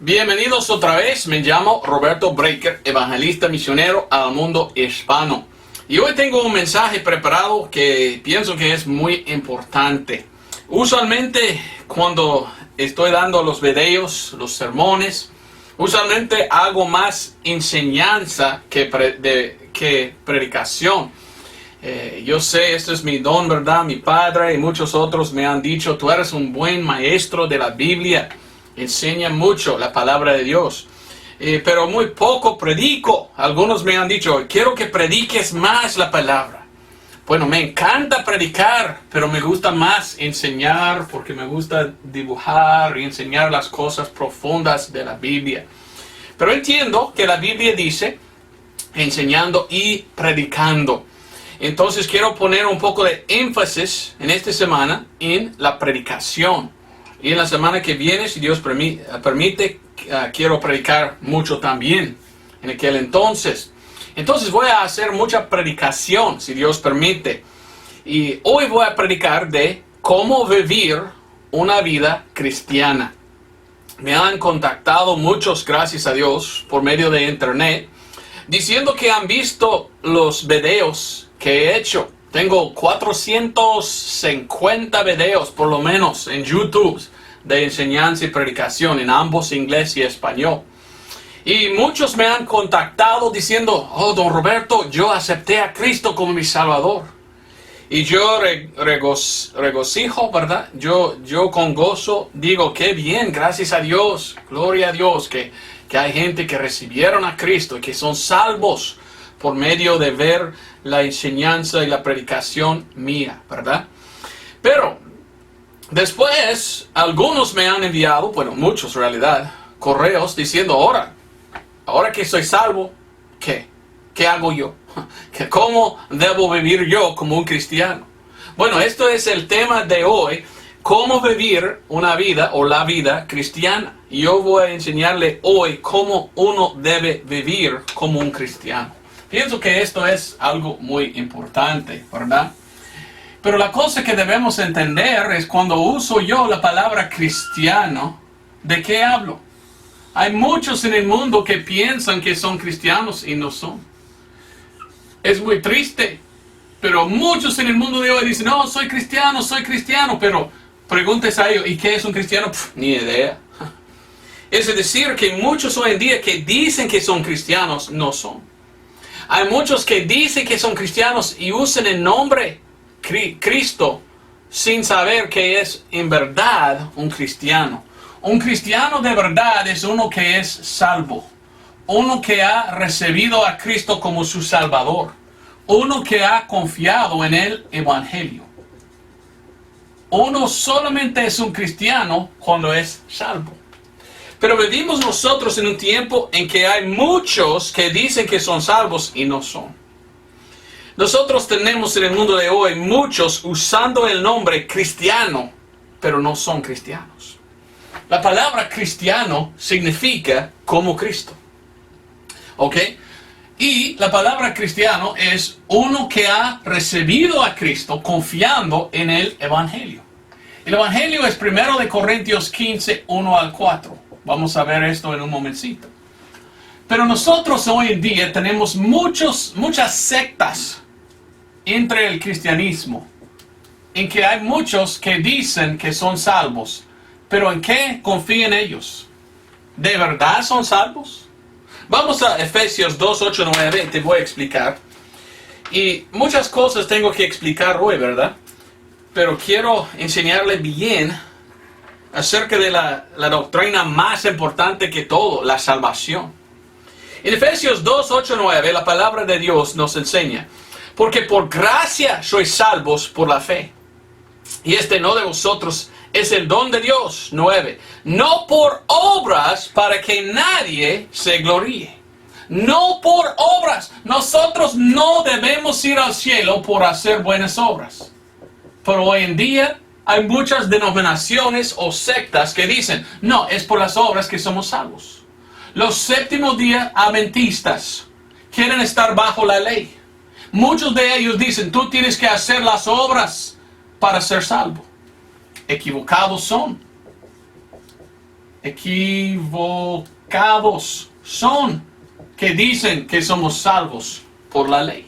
Bienvenidos otra vez, me llamo Roberto Breaker, evangelista misionero al mundo hispano. Y hoy tengo un mensaje preparado que pienso que es muy importante. Usualmente cuando estoy dando los videos, los sermones, usualmente hago más enseñanza que predicación. Yo sé, esto es mi don, ¿verdad? Mi padre y muchos otros me han dicho, tú eres un buen maestro de la Biblia. Enseña mucho la palabra de Dios, pero muy poco predico. Algunos me han dicho, quiero que prediques más la palabra. Bueno, me encanta predicar, pero me gusta más enseñar porque me gusta dibujar y enseñar las cosas profundas de la Biblia. Pero entiendo que la Biblia dice enseñando y predicando. Entonces quiero poner un poco de énfasis en esta semana en la predicación. Y en la semana que viene, si Dios permite, quiero predicar mucho también en aquel entonces. Entonces voy a hacer mucha predicación, si Dios permite. Y hoy voy a predicar de cómo vivir una vida cristiana. Me han contactado muchos, gracias a Dios, por medio de internet, diciendo que han visto los videos que he hecho. Tengo 450 videos por lo menos en YouTube de enseñanza y predicación en ambos inglés y español. Y muchos me han contactado diciendo, oh, don Roberto, yo acepté a Cristo como mi Salvador. Y yo regocijo, ¿verdad? Yo con gozo digo, qué bien, gracias a Dios, gloria a Dios, que hay gente que recibieron a Cristo y que son salvos por medio de ver la enseñanza y la predicación mía, ¿verdad? Pero después, algunos me han enviado, bueno, muchos en realidad, correos diciendo, ahora que soy salvo, ¿qué hago yo? ¿Cómo debo vivir yo como un cristiano? Bueno, esto es el tema de hoy, cómo vivir una vida o la vida cristiana. Y yo voy a enseñarle hoy cómo uno debe vivir como un cristiano. Pienso que esto es algo muy importante, ¿verdad? Pero la cosa que debemos entender es cuando uso yo la palabra cristiano, ¿de qué hablo? Hay muchos en el mundo que piensan que son cristianos y no son. Es muy triste, pero muchos en el mundo de hoy dicen, no, soy cristiano, pero preguntes a ellos, ¿y qué es un cristiano? Ni idea. Es decir, que muchos hoy en día que dicen que son cristianos, no son. Hay muchos que dicen que son cristianos y usan el nombre Cristo sin saber que es en verdad un cristiano. Un cristiano de verdad es uno que es salvo. Uno que ha recibido a Cristo como su Salvador. Uno que ha confiado en el Evangelio. Uno solamente es un cristiano cuando es salvo. Pero vivimos nosotros en un tiempo en que hay muchos que dicen que son salvos y no son. Nosotros tenemos en el mundo de hoy muchos usando el nombre cristiano, pero no son cristianos. La palabra cristiano significa como Cristo. ¿Ok? Y la palabra cristiano es uno que ha recibido a Cristo confiando en el Evangelio. El Evangelio es 1 Corintios 15, 1 al 4. Vamos a ver esto en un momentito. Pero nosotros hoy en día tenemos muchas sectas entre el cristianismo, en que hay muchos que dicen que son salvos, pero ¿en qué confían ellos? ¿De verdad son salvos? Vamos a Efesios 2, 8, 9, te voy a explicar. Y muchas cosas tengo que explicar hoy, ¿verdad? Pero quiero enseñarle bien acerca de la doctrina más importante que todo, la salvación. En Efesios 2, 8, 9, la palabra de Dios nos enseña, porque por gracia sois salvos por la fe. Y no de vosotros, es el don de Dios. 9. No por obras para que nadie se gloríe. No por obras. Nosotros no debemos ir al cielo por hacer buenas obras. Pero hoy en día hay muchas denominaciones o sectas que dicen, no, es por las obras que somos salvos. Los séptimos día adventistas quieren estar bajo la ley. Muchos de ellos dicen, tú tienes que hacer las obras para ser salvo. Equivocados son. equivocados son que dicen que somos salvos por la ley.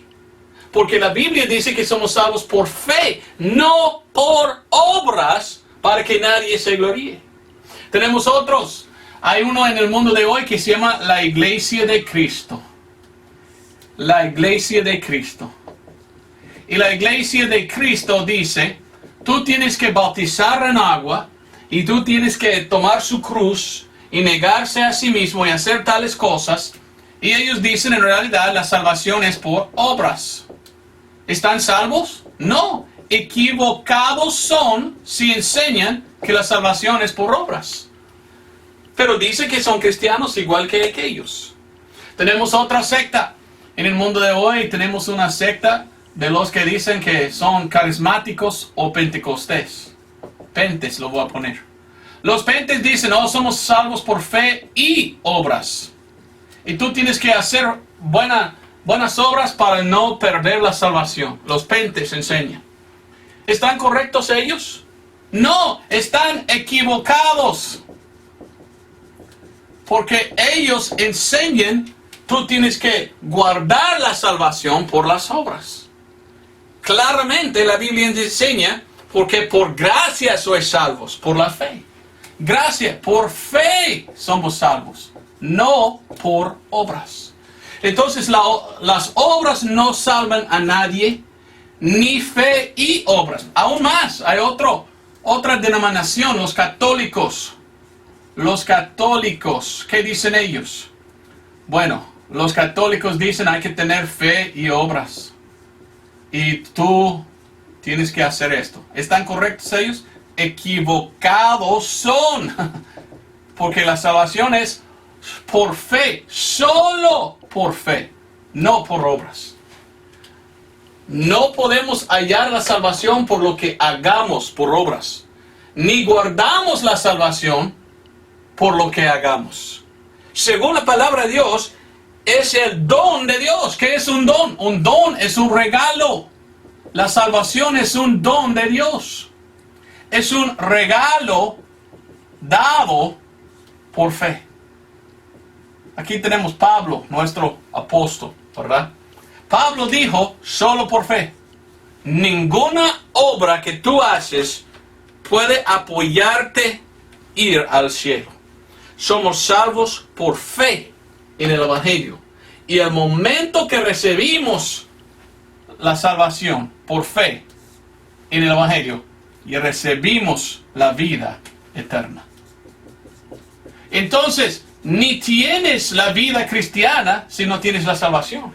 Porque la Biblia dice que somos salvos por fe, no por obras, para que nadie se gloríe. Tenemos otros. Hay uno en el mundo de hoy que se llama la Iglesia de Cristo. La Iglesia de Cristo. Y la Iglesia de Cristo dice, tú tienes que bautizar en agua y tú tienes que tomar su cruz y negarse a sí mismo y hacer tales cosas. Y ellos dicen en realidad la salvación es por obras. ¿Están salvos? No. Equivocados son si enseñan que la salvación es por obras. Pero dice que son cristianos igual que aquellos. Tenemos otra secta. En el mundo de hoy tenemos una secta de los que dicen que son carismáticos o pentecostés. Pentes lo voy a poner. Los pentes dicen, no, somos salvos por fe y obras. Y tú tienes que hacer buenas obras para no perder la salvación. Los pentes enseñan. ¿Están correctos ellos? No, están equivocados. Porque ellos enseñan, tú tienes que guardar la salvación por las obras. Claramente la Biblia enseña, porque por gracia sois salvos, por la fe. Gracia, por fe somos salvos, no por obras. Entonces las obras no salvan a nadie, ni fe y obras. Aún más, hay otra denominación, los católicos. Los católicos, ¿qué dicen ellos? Bueno, los católicos dicen hay que tener fe y obras. Y tú tienes que hacer esto. ¿Están correctos ellos? Equivocados son. Porque la salvación es por fe, solo por fe, no por obras. No podemos hallar la salvación por lo que hagamos por obras. Ni guardamos la salvación por lo que hagamos. Según la palabra de Dios, es el don de Dios. ¿Qué es un don? Un don es un regalo. La salvación es un don de Dios. Es un regalo dado por fe. Aquí tenemos Pablo, nuestro apóstol, ¿verdad? Pablo dijo, solo por fe. Ninguna obra que tú haces puede apoyarte ir al cielo. Somos salvos por fe en el Evangelio. Y el momento que recibimos la salvación por fe en el Evangelio, y recibimos la vida eterna. Entonces, ni tienes la vida cristiana si no tienes la salvación.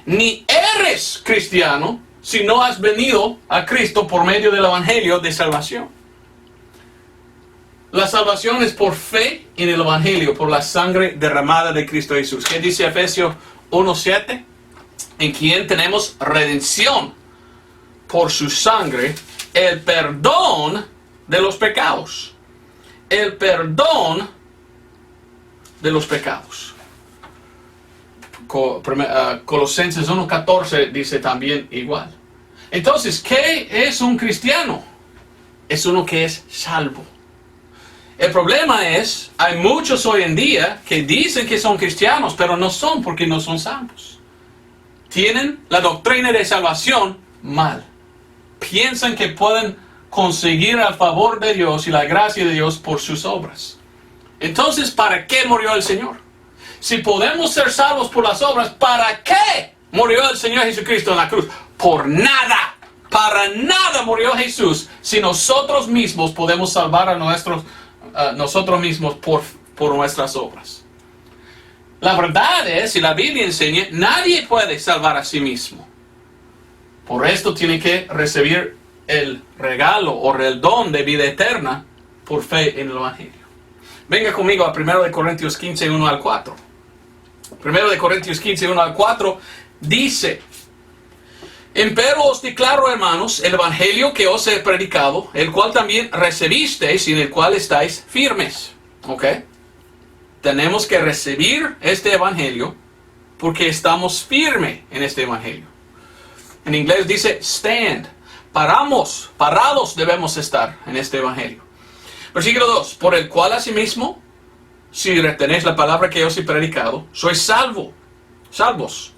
Ni eres cristiano si no has venido a Cristo por medio del Evangelio de salvación. La salvación es por fe en el Evangelio, por la sangre derramada de Cristo Jesús. ¿Qué dice Efesios 1:7? En quien tenemos redención por su sangre, el perdón de los pecados. El perdón de los pecados. Colosenses 1:14 dice también igual. Entonces, ¿qué es un cristiano? Es uno que es salvo. El problema es, hay muchos hoy en día que dicen que son cristianos, pero no son porque no son salvos. Tienen la doctrina de salvación mal. Piensan que pueden conseguir el favor de Dios y la gracia de Dios por sus obras. Entonces, ¿para qué murió el Señor? Si podemos ser salvos por las obras, ¿para qué murió el Señor Jesucristo en la cruz? Por nada. Para nada murió Jesús si nosotros mismos podemos salvar a nosotros mismos por nuestras obras. La verdad es, y la Biblia enseña, nadie puede salvar a sí mismo. Por esto tiene que recibir el regalo o el don de vida eterna por fe en el Evangelio. Venga conmigo a 1 Corintios 15, 1 al 4. 1 Corintios 15, 1 al 4 dice: Empero os declaro, hermanos, el Evangelio que os he predicado, el cual también recibisteis y en el cual estáis firmes. ¿Ok? Tenemos que recibir este Evangelio porque estamos firmes en este Evangelio. En inglés dice stand. Parados debemos estar en este Evangelio. Versículo 2. Por el cual asimismo si retenéis la palabra que os he predicado, sois salvos.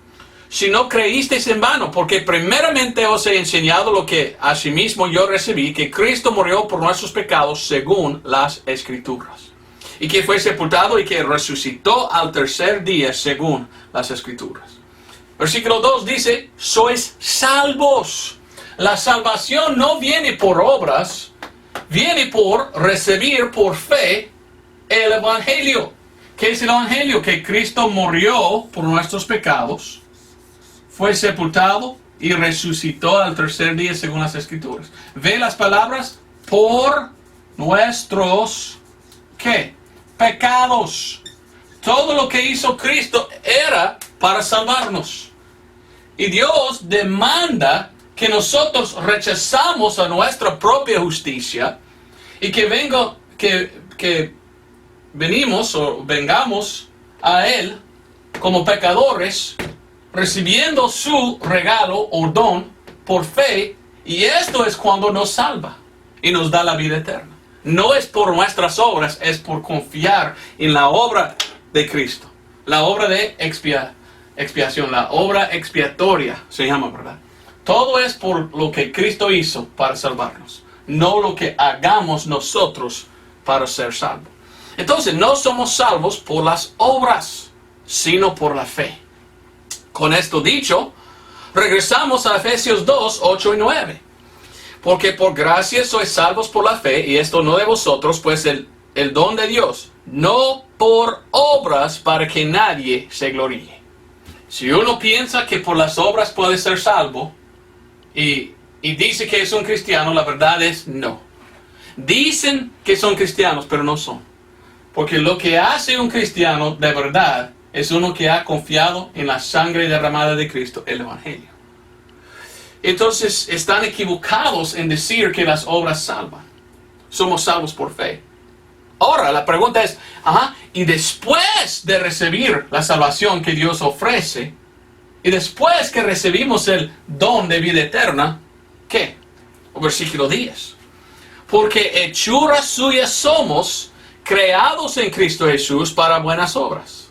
Si no creísteis en vano, porque primeramente os he enseñado lo que asimismo yo recibí, que Cristo murió por nuestros pecados según las Escrituras, y que fue sepultado y que resucitó al tercer día según las Escrituras. Versículo 2 dice, sois salvos. La salvación no viene por obras, viene por recibir por fe el Evangelio. ¿Qué es el Evangelio? Que Cristo murió por nuestros pecados, fue sepultado y resucitó al tercer día según las Escrituras. Ve las palabras, por nuestros, ¿qué? Pecados. Todo lo que hizo Cristo era para salvarnos. Y Dios demanda que nosotros rechazamos a nuestra propia justicia y que venimos o vengamos a Él como pecadores, recibiendo su regalo o don por fe, y esto es cuando nos salva y nos da la vida eterna. No es por nuestras obras, es por confiar en la obra de Cristo, la obra de expiación, la obra expiatoria se llama, ¿verdad? Todo es por lo que Cristo hizo para salvarnos, no lo que hagamos nosotros para ser salvos. Entonces, no somos salvos por las obras, sino por la fe. Con esto dicho, regresamos a Efesios 2, 8 y 9. Porque por gracia sois salvos por la fe, y esto no de vosotros, pues el don de Dios, no por obras para que nadie se gloríe. Si uno piensa que por las obras puede ser salvo, y dice que es un cristiano, la verdad es no. Dicen que son cristianos, pero no son. Porque lo que hace un cristiano de verdad es uno que ha confiado en la sangre derramada de Cristo, el Evangelio. Entonces están equivocados en decir que las obras salvan. Somos salvos por fe. Ahora la pregunta es, y después de recibir la salvación que Dios ofrece, y después que recibimos el don de vida eterna, ¿qué? Versículo 10. Porque hechura suya somos, creados en Cristo Jesús para buenas obras.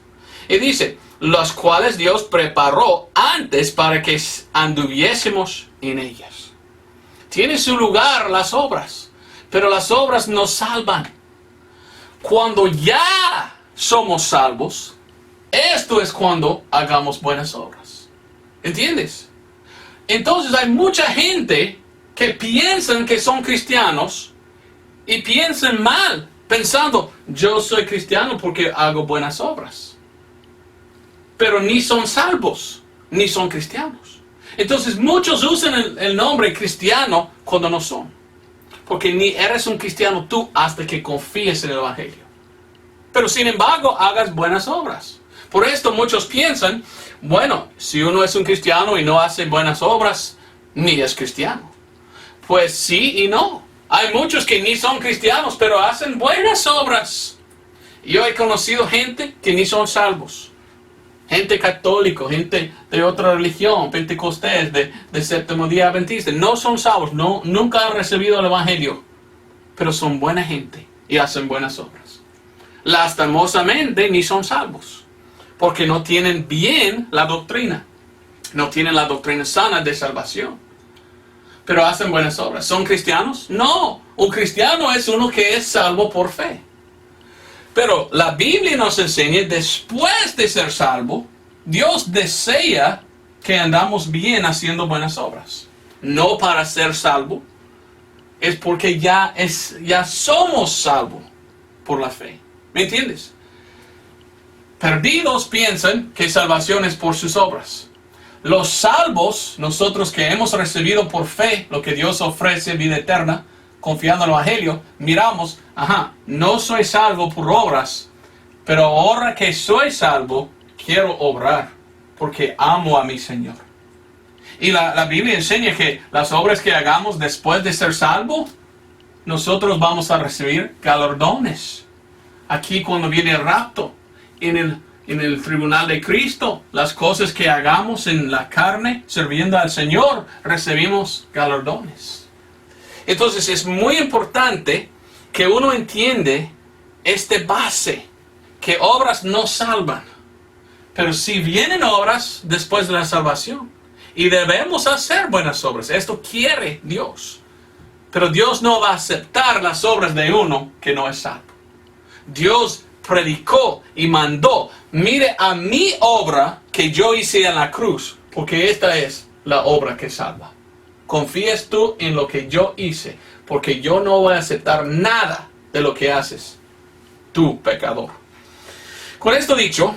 Y dice, las cuales Dios preparó antes para que anduviésemos en ellas. Tiene su lugar las obras, pero las obras nos salvan. Cuando ya somos salvos, esto es cuando hagamos buenas obras. ¿Entiendes? Entonces hay mucha gente que piensan que son cristianos y piensan mal, pensando, yo soy cristiano porque hago buenas obras. Pero ni son salvos, ni son cristianos. Entonces muchos usan el nombre cristiano cuando no son. Porque ni eres un cristiano tú hasta que confíes en el Evangelio. Pero sin embargo, hagas buenas obras. Por esto muchos piensan, bueno, si uno es un cristiano y no hace buenas obras, ni es cristiano. Pues sí y no. Hay muchos que ni son cristianos, pero hacen buenas obras. Yo he conocido gente que ni son salvos. Gente católica, gente de otra religión, pentecostés, de séptimo día adventista, no son salvos, nunca han recibido el Evangelio, pero son buena gente y hacen buenas obras. Lastimosamente ni son salvos, porque no tienen bien la doctrina, no tienen la doctrina sana de salvación, pero hacen buenas obras. ¿Son cristianos? No, un cristiano es uno que es salvo por fe. Pero la Biblia nos enseña, después de ser salvo, Dios desea que andamos bien haciendo buenas obras. No para ser salvo, es porque ya somos salvos por la fe. ¿Me entiendes? Perdidos piensan que salvación es por sus obras. Los salvos, nosotros que hemos recibido por fe lo que Dios ofrece, vida eterna, confiando en el Evangelio, miramos, no soy salvo por obras, pero ahora que soy salvo, quiero obrar, porque amo a mi Señor. Y la Biblia enseña que las obras que hagamos después de ser salvo, nosotros vamos a recibir galardones. Aquí cuando viene el rapto, en el tribunal de Cristo, las cosas que hagamos en la carne, sirviendo al Señor, recibimos galardones. Entonces es muy importante que uno entiende esta base, que obras no salvan. Pero si vienen obras después de la salvación, y debemos hacer buenas obras, esto quiere Dios. Pero Dios no va a aceptar las obras de uno que no es salvo. Dios predicó y mandó, mire a mi obra que yo hice en la cruz, porque esta es la obra que salva. Confíes tú en lo que yo hice, porque yo no voy a aceptar nada de lo que haces, tú pecador. Con esto dicho,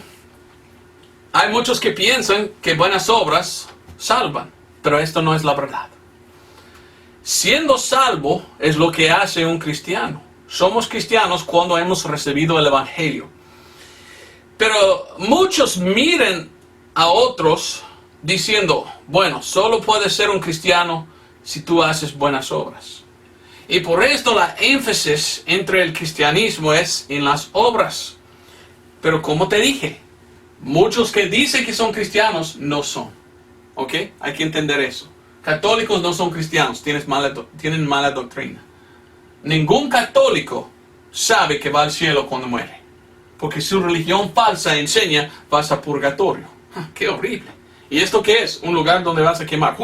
hay muchos que piensan que buenas obras salvan, pero esto no es la verdad. Siendo salvo es lo que hace un cristiano. Somos cristianos cuando hemos recibido el Evangelio. Pero muchos miran a otros diciendo, bueno, solo puedes ser un cristiano si tú haces buenas obras. Y por esto la énfasis entre el cristianismo es en las obras. Pero como te dije, muchos que dicen que son cristianos no son. ¿Ok? Hay que entender eso. Católicos no son cristianos, tienen mala doctrina. Ningún católico sabe que va al cielo cuando muere. Porque su religión falsa enseña vas a purgatorio. ¡Qué horrible! ¿Y esto qué es? Un lugar donde vas a quemar.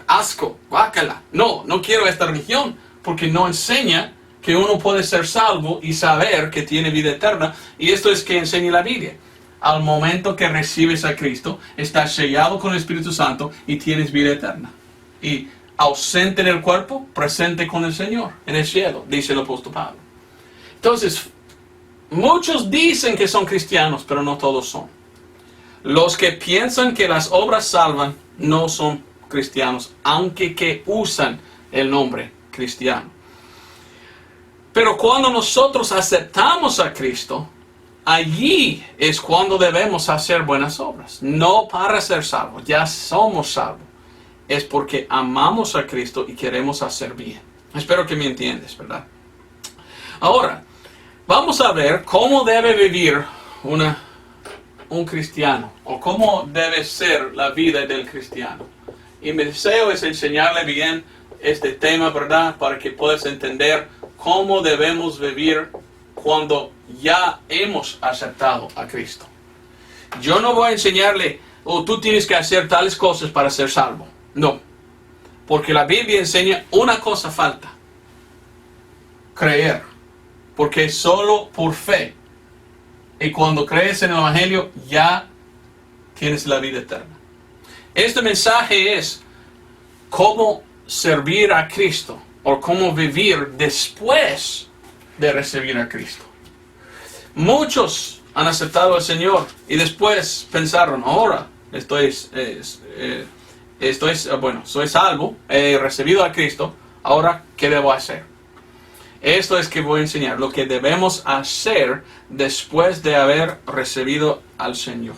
¡Asco! ¡Guácala! No quiero esta religión. Porque no enseña que uno puede ser salvo y saber que tiene vida eterna. Y esto es que enseña la Biblia. Al momento que recibes a Cristo, estás sellado con el Espíritu Santo y tienes vida eterna. Y ausente en el cuerpo, presente con el Señor, en el cielo, dice el apóstol Pablo. Entonces, muchos dicen que son cristianos, pero no todos son. Los que piensan que las obras salvan, no son cristianos, aunque que usan el nombre cristiano. Pero cuando nosotros aceptamos a Cristo, allí es cuando debemos hacer buenas obras. No para ser salvos, ya somos salvos. Es porque amamos a Cristo y queremos hacer bien. Espero que me entiendes, ¿verdad? Ahora, vamos a ver cómo debe vivir un cristiano, o cómo debe ser la vida del cristiano. Y mi deseo es enseñarle bien este tema, ¿verdad? Para que puedas entender cómo debemos vivir cuando ya hemos aceptado a Cristo. Yo no voy a enseñarle, tú tienes que hacer tales cosas para ser salvo. No, porque la Biblia enseña una cosa falta: creer, porque solo por fe, y cuando crees en el Evangelio ya tienes la vida eterna. Este mensaje es cómo servir a Cristo, o cómo vivir después de recibir a Cristo. Muchos han aceptado al Señor y después pensaron, ahora soy salvo, he recibido a Cristo, ahora ¿qué debo hacer? Esto es que voy a enseñar, lo que debemos hacer después de haber recibido al Señor.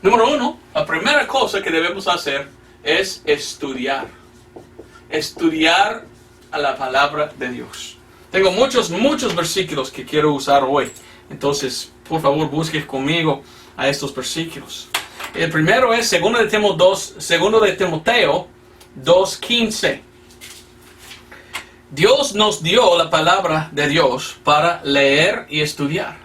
Número 1, la primera cosa que debemos hacer es estudiar. Estudiar a la palabra de Dios. Tengo muchos versículos que quiero usar hoy. Entonces, por favor, busque conmigo a estos versículos. El primero es 2 de Timoteo 2:15. Dios nos dio la palabra de Dios para leer y estudiar,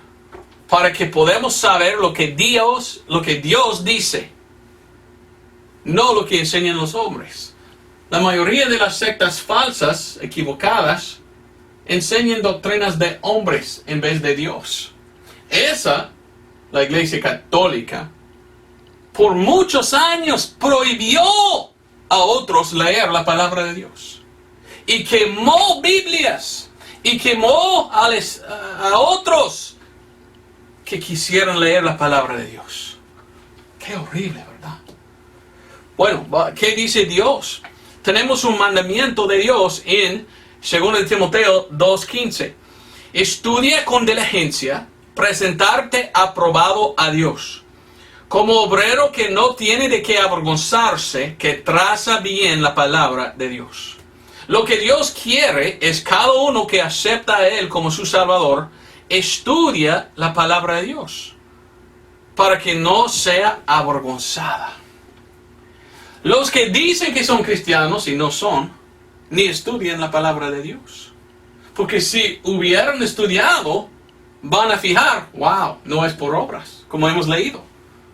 para que podamos saber lo que Dios dice, no lo que enseñan los hombres. La mayoría de las sectas falsas, equivocadas, enseñan doctrinas de hombres en vez de Dios. La Iglesia Católica, por muchos años prohibió a otros leer la palabra de Dios. Y quemó Biblias. Y quemó a otros que quisieran leer la palabra de Dios. Qué horrible, ¿verdad? Bueno, ¿qué dice Dios? Tenemos un mandamiento de Dios en 2 de Timoteo 2:15. Estudia con diligencia, presentarte aprobado a Dios, como obrero que no tiene de qué avergonzarse, que traza bien la palabra de Dios. Lo que Dios quiere es cada uno que acepta a Él como su Salvador, estudia la palabra de Dios, para que no sea avergonzada. Los que dicen que son cristianos y no son, ni estudian la palabra de Dios. Porque si hubieran estudiado, van a fijar, wow, no es por obras, como hemos leído.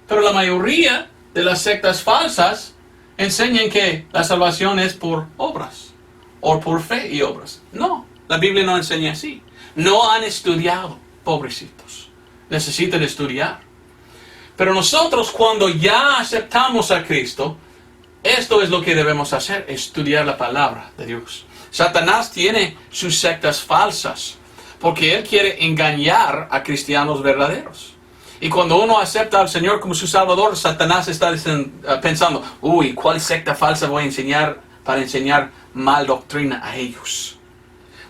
Pero la mayoría de las sectas falsas enseñan que la salvación es por obras, o por fe y obras. No, la Biblia no enseña así. No han estudiado, pobrecitos. Necesitan estudiar. Pero nosotros, cuando ya aceptamos a Cristo, esto es lo que debemos hacer, estudiar la palabra de Dios. Satanás tiene sus sectas falsas, porque él quiere engañar a cristianos verdaderos. Y cuando uno acepta al Señor como su Salvador, Satanás está pensando, uy, ¿cuál secta falsa voy a enseñar para enseñar mal doctrina a ellos?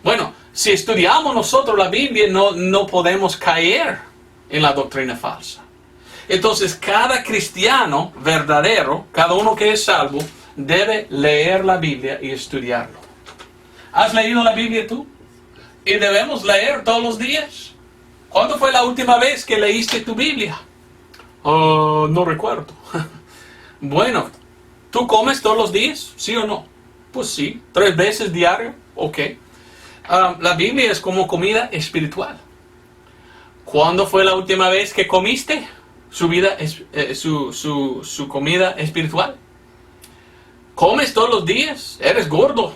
Bueno, si estudiamos nosotros la Biblia, no podemos caer en la doctrina falsa. Entonces, cada cristiano verdadero, cada uno que es salvo, debe leer la Biblia y estudiarlo. ¿Has leído la Biblia tú? Y debemos leer todos los días. ¿Cuándo fue la última vez que leíste tu Biblia? No recuerdo. Bueno, ¿tú comes todos los días? ¿Sí o no? Pues sí. 3 veces diario. Ok. La Biblia es como comida espiritual. ¿Cuándo fue la última vez que comiste su comida espiritual? ¿Comes todos los días? Eres gordo.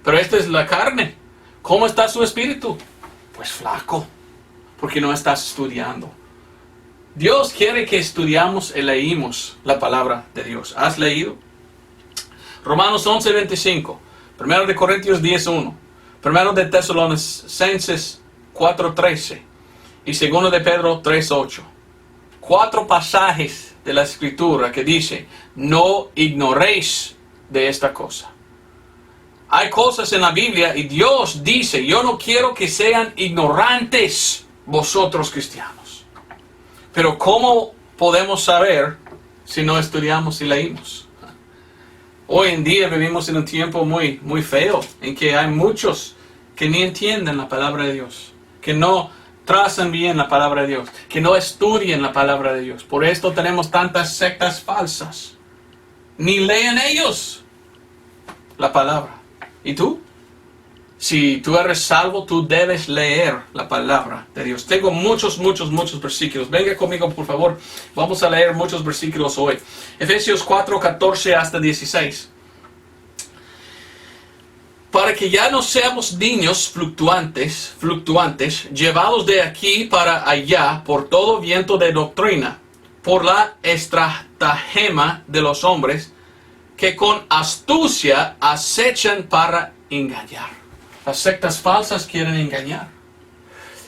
Pero esta es la carne. ¿Cómo está su espíritu? Pues flaco. Porque no estás estudiando. Dios quiere que estudiamos y leímos la palabra de Dios. ¿Has leído? Romanos 11:25. 1 de Corintios 10:1. 1 de Tesalonicenses 4:13. Y 2 de Pedro 3:8. 4 pasajes de la Escritura que dice, no ignoréis de esta cosa. Hay cosas en la Biblia y Dios dice, yo no quiero que sean ignorantes vosotros cristianos. Pero ¿cómo podemos saber si no estudiamos y leímos? Hoy en día vivimos en un tiempo muy feo, en que hay muchos que ni entienden la palabra de Dios, que no trazan bien la palabra de Dios, que no estudian la palabra de Dios. Por esto tenemos tantas sectas falsas. Ni leen ellos la palabra. ¿Y tú? Si tú eres salvo, tú debes leer la palabra de Dios. Tengo muchos versículos. Venga conmigo, por favor. Vamos a leer muchos versículos hoy. Efesios 4:14 hasta 16. Para que ya no seamos niños fluctuantes, llevados de aquí para allá por todo viento de doctrina, por la estratagema de los hombres, que con astucia acechan para engañar. Las sectas falsas quieren engañar.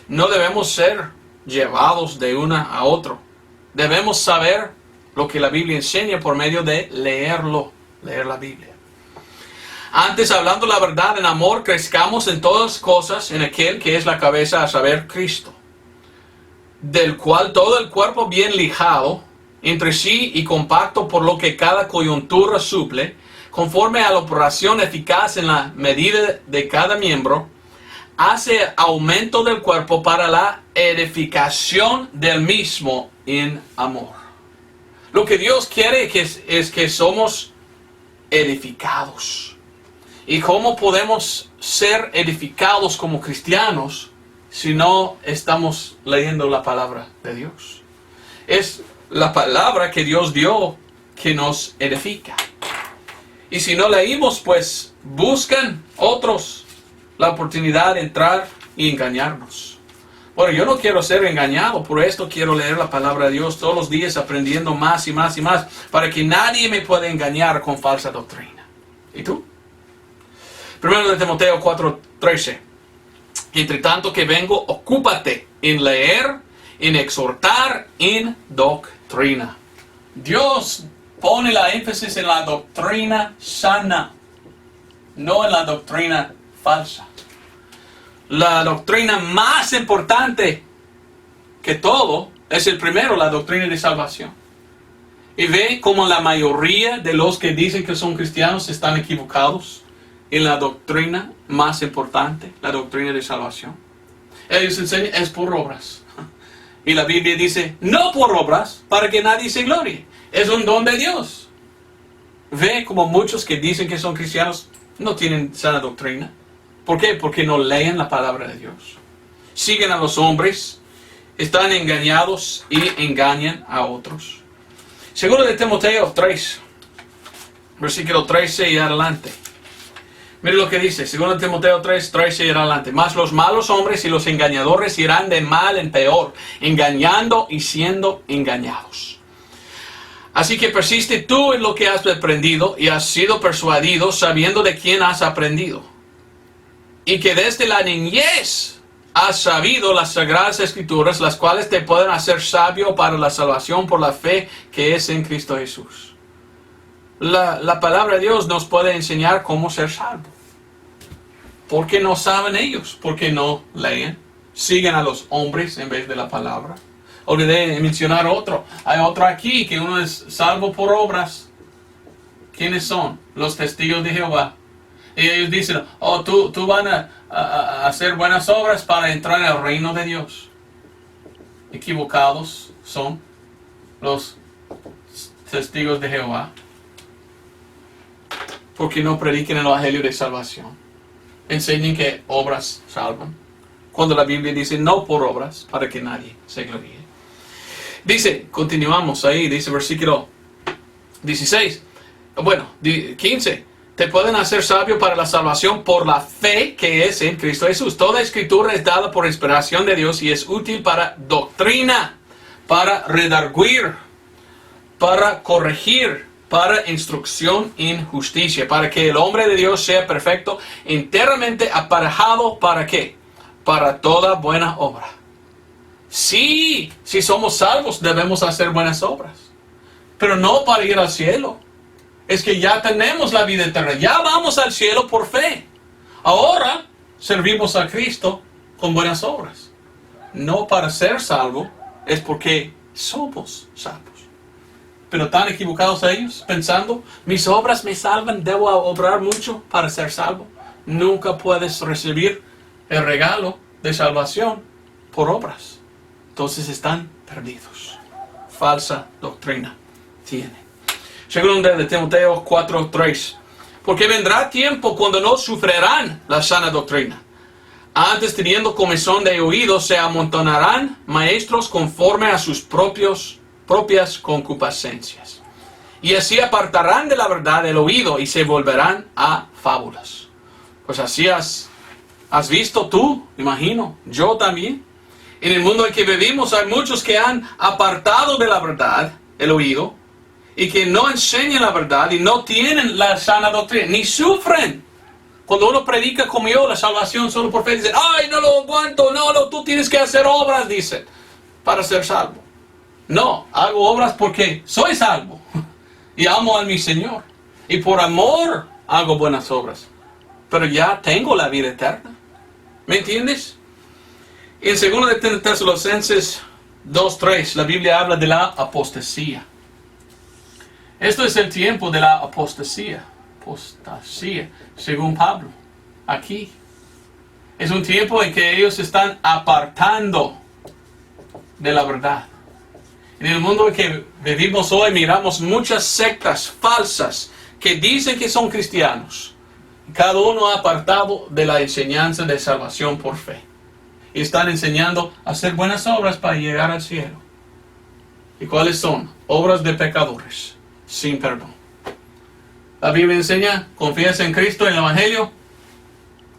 No debemos ser llevados de una a otro. Debemos saber lo que la Biblia enseña por medio de leer la Biblia. Antes, hablando la verdad en amor, crezcamos en todas cosas en aquel que es la cabeza, a saber, Cristo, del cual todo el cuerpo bien lijado entre sí y compacto por lo que cada coyuntura suple, conforme a la operación eficaz en la medida de cada miembro, hace aumento del cuerpo para la edificación del mismo en amor. Lo que Dios quiere es que somos edificados. ¿Y cómo podemos ser edificados como cristianos si no estamos leyendo la palabra de Dios? Es la palabra que Dios dio que nos edifica. Y si no leímos, pues buscan otros la oportunidad de entrar y engañarnos. Bueno, yo no quiero ser engañado, por esto quiero leer la palabra de Dios todos los días, aprendiendo más y más y más, para que nadie me pueda engañar con falsa doctrina. ¿Y tú? 1 de Timoteo 4:13. Entre tanto que vengo, ocúpate en leer, en exhortar, en doctrina. Dios pone la énfasis en la doctrina sana, no en la doctrina falsa. La doctrina más importante que todo es el primero, la doctrina de salvación. Y ve cómo la mayoría de los que dicen que son cristianos están equivocados en la doctrina más importante, la doctrina de salvación. Ellos enseñan, es por obras. Y la Biblia dice, no por obras, para que nadie se glorie. Es un don de Dios. Ve como muchos que dicen que son cristianos no tienen sana doctrina. ¿Por qué? Porque no leen la palabra de Dios. siguen a los hombres, están engañados y engañan a otros. Segundo de Timoteo 3, versículo 13 y adelante. Mire lo que dice, segundo de Timoteo 3, 13 y adelante. Mas los malos hombres y los engañadores irán de mal en peor, engañando y siendo engañados. Así que persiste tú en lo que has aprendido y has sido persuadido, sabiendo de quién has aprendido. Y que desde la niñez has sabido las sagradas escrituras, las cuales te pueden hacer sabio para la salvación por la fe que es en Cristo Jesús. La palabra de Dios nos puede enseñar cómo ser salvo. Porque no saben ellos, porque no leen, siguen a los hombres en vez de la palabra. Olvidé mencionar otro. Hay otro aquí que uno es salvo por obras. ¿Quiénes son? Los testigos de Jehová. Y ellos dicen, oh, tú van a hacer buenas obras para entrar al reino de Dios. Equivocados son los testigos de Jehová. Porque no prediquen el evangelio de salvación. Enseñen que obras salvan. Cuando la Biblia dice no por obras, para que nadie se gloríe. Dice, continuamos ahí, dice versículo 16. Bueno, 15. Te pueden hacer sabio para la salvación por la fe que es en Cristo Jesús. Toda escritura es dada por inspiración de Dios y es útil para doctrina, para redarguir, para corregir, para instrucción en justicia, para que el hombre de Dios sea perfecto, enteramente aparejado, ¿para qué? Para toda buena obra. Sí, si somos salvos debemos hacer buenas obras, pero no para ir al cielo. Es que ya tenemos la vida eterna, ya vamos al cielo por fe. Ahora servimos a Cristo con buenas obras. No para ser salvo, es porque somos salvos. Pero tan equivocados ellos, pensando, mis obras me salvan, debo obrar mucho para ser salvo. Nunca puedes recibir el regalo de salvación por obras. Entonces están perdidos. Falsa doctrina tiene. Segundo de Timoteo 4:3. Porque vendrá tiempo cuando no sufrirán la sana doctrina. Antes, teniendo comezón de oídos, se amontonarán maestros conforme a sus propias concupiscencias. Y así apartarán de la verdad el oído y se volverán a fábulas. Pues así has visto tú, imagino, yo también. En el mundo en que vivimos hay muchos que han apartado de la verdad el oído y que no enseñan la verdad y no tienen la sana doctrina, ni sufren. Cuando uno predica como yo la salvación solo por fe, dicen, ay, no lo aguanto, no, tú tienes que hacer obras, dicen, para ser salvo. No, hago obras porque soy salvo y amo a mi Señor. Y por amor hago buenas obras. Pero ya tengo la vida eterna. ¿Me entiendes? En 2 de Tesalonicenses 2:3 la Biblia habla de la apostasía. Esto es el tiempo de la apostasía. Apostasía, según Pablo. Aquí. Es un tiempo en que ellos se están apartando de la verdad. En el mundo en que vivimos hoy miramos muchas sectas falsas que dicen que son cristianos. Cada uno ha apartado de la enseñanza de salvación por fe. Y están enseñando a hacer buenas obras para llegar al cielo. ¿Y cuáles son? Obras de pecadores, sin perdón. La Biblia enseña, confías en Cristo, en el Evangelio,